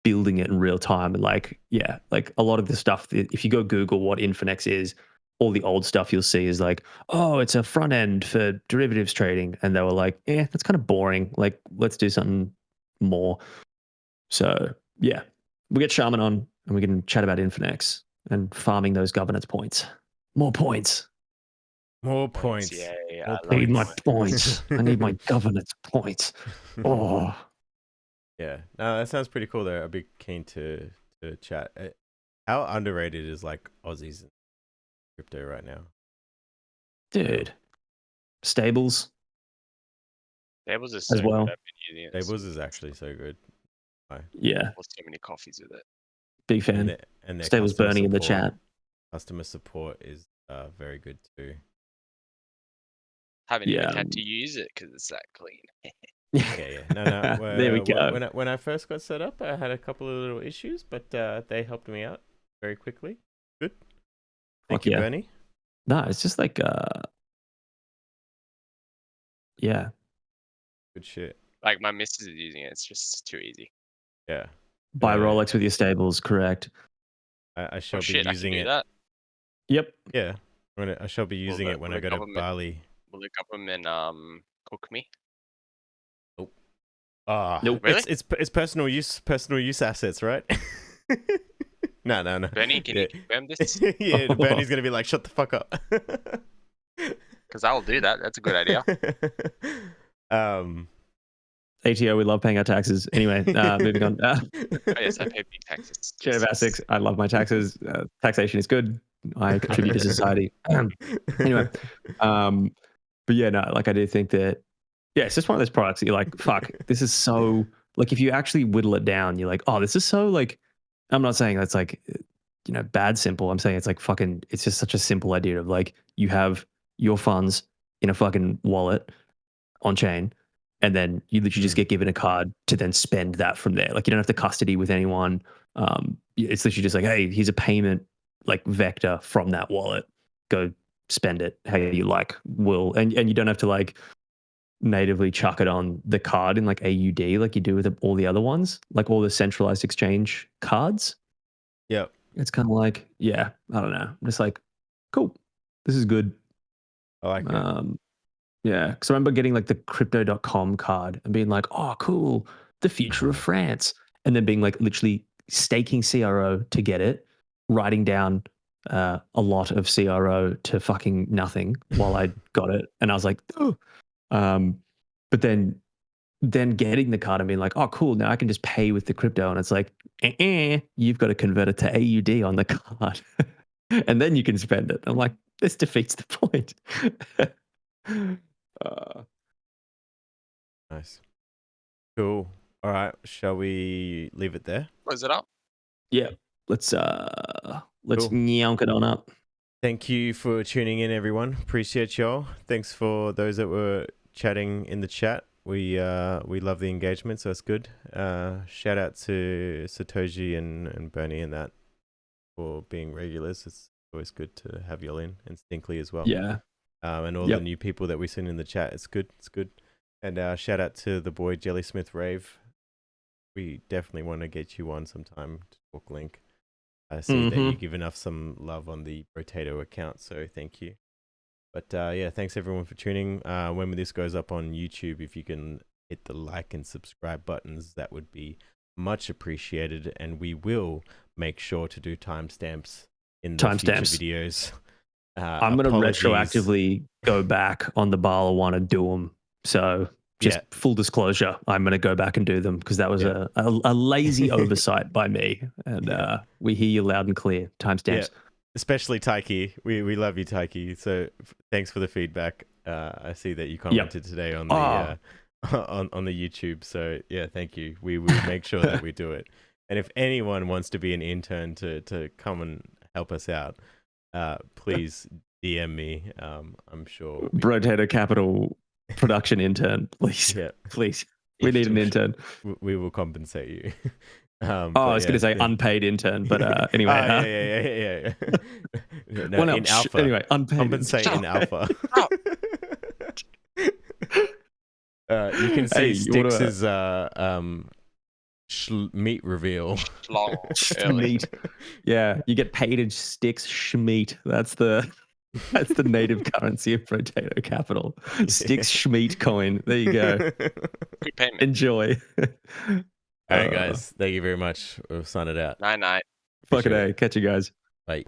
A: building it in real time. And like, yeah, like a lot of the stuff, if you go Google what Infinex is, all the old stuff you'll see is like, oh, it's a front end for derivatives trading. And they were like, that's kind of boring. Like, let's do something more. So yeah, we get Shaman on and we can chat about Infinex and farming those governance points. More points.
B: More points.
C: Yeah,
A: I need my points. I need my governance points. Oh.
B: Yeah. No, that sounds pretty cool though. I'd be keen to chat. How underrated is like Aussies in crypto right now?
A: Dude. Stables.
C: Stables is so
A: as well.
C: good. I've been using it.
B: Stables is actually so good.
A: Yeah.
C: So many coffees with it.
A: Big fan.
B: And their
A: Stables Bernie in the chat.
B: Customer support is very good too.
C: Haven't even had to use it because it's that clean.
B: Yeah. No.
A: There we go.
B: When I first got set up, I had a couple of little issues, but they helped me out very quickly. Good. Thank you, Bernie.
A: No, it's just like yeah.
B: Good shit.
C: Like my missus is using it. It's just too easy.
B: Yeah.
A: Buy Rolex with your stables, correct?
B: I shall
C: Oh
B: be
C: shit, I can
B: using
C: do
B: it.
C: that.
A: Yep.
B: Yeah. I shall be using it when I go to Bali.
C: Will the government cook me?
A: Nope.
C: Really?
B: It's personal use assets, right? No.
C: Bernie, can you confirm this?
B: Yeah, Bernie's gonna be like, shut the fuck up.
C: Because I'll do that. That's a good idea.
A: ATO, we love paying our taxes. Anyway, moving on.
C: Oh yes, I pay big taxes.
A: Chair of Essex, I love my taxes. Taxation is good. I contribute to society. Anyway, but yeah, no, like I do think that, yeah, it's just one of those products that you're like, fuck, this is so, like if you actually whittle it down, you're like, oh, this is so like, I'm not saying that's like, you know, bad simple. I'm saying it's like fucking, it's just such a simple idea of like, you have your funds in a fucking wallet on chain, and then you literally just get given a card to then spend that from there. Like you don't have to custody with anyone. It's literally just like, hey, here's a payment like vector from that wallet. Go spend it how you like. And you don't have to like natively chuck it on the card in like AUD like you do with all the other ones, like all the centralized exchange cards.
B: Yep.
A: It's kind of like, yeah, I don't know. I'm just like, cool, this is good.
B: I like it.
A: Yeah, because I remember getting like the crypto.com card and being like, oh, cool, the future of France. And then being like literally staking CRO to get it, writing down a lot of CRO to fucking nothing while I got it. And I was like, oh. But then getting the card and being like, oh, cool, now I can just pay with the crypto. And it's like, you've got to convert it to AUD on the card. And then you can spend it. I'm like, this defeats the point.
B: Nice. Cool. All right. Shall we leave it there?
C: Close it up.
A: Yeah. Let's
B: Cool.
A: nyonk it on up.
B: Thank you for tuning in, everyone. Appreciate y'all. Thanks for those that were chatting in the chat. We love the engagement, so it's good. Shout out to Satoshi and Bernie and that for being regulars. It's always good to have y'all in, and Stinkley as well.
A: Yeah.
B: And all the new people that we've seen in the chat. It's good. And shout out to the boy Jellysmith Rave. We definitely want to get you on sometime to talk Link. I see that you've given us some love on the Brotato account, so thank you. But yeah, thanks everyone for tuning. When this goes up on YouTube, if you can hit the like and subscribe buttons, that would be much appreciated. And we will make sure to do timestamps in the future videos.
A: I'm going to retroactively go back on the Bala one and do them. So just full disclosure, I'm going to go back and do them because that was a lazy oversight by me. And we hear you loud and clear. Timestamps.
B: Yeah. Especially Taiki. We love you, Taiki. So thanks for the feedback. I see that you commented today on the on the YouTube. So yeah, thank you. We will make sure that we do it. And if anyone wants to be an intern to come and help us out, please DM me. I'm sure.
A: Brotato Capital production intern, please. Yeah, please. We need an intern.
B: We will compensate you.
A: I was going to say unpaid intern, but anyway.
B: Yeah. No, in alpha.
A: Anyway, unpaid.
B: Compensate in alpha. You can see Styx's meat reveal.
A: Schmeat. Yeah, you get paid in Styx Schmeat. That's the native currency of Brotato Capital. Styx Schmeat coin. There you go.
C: Good payment.
A: Enjoy.
B: All right, guys. Thank you very much. We'll sign it out.
C: Night.
A: Fucking A. Catch you guys.
B: Bye.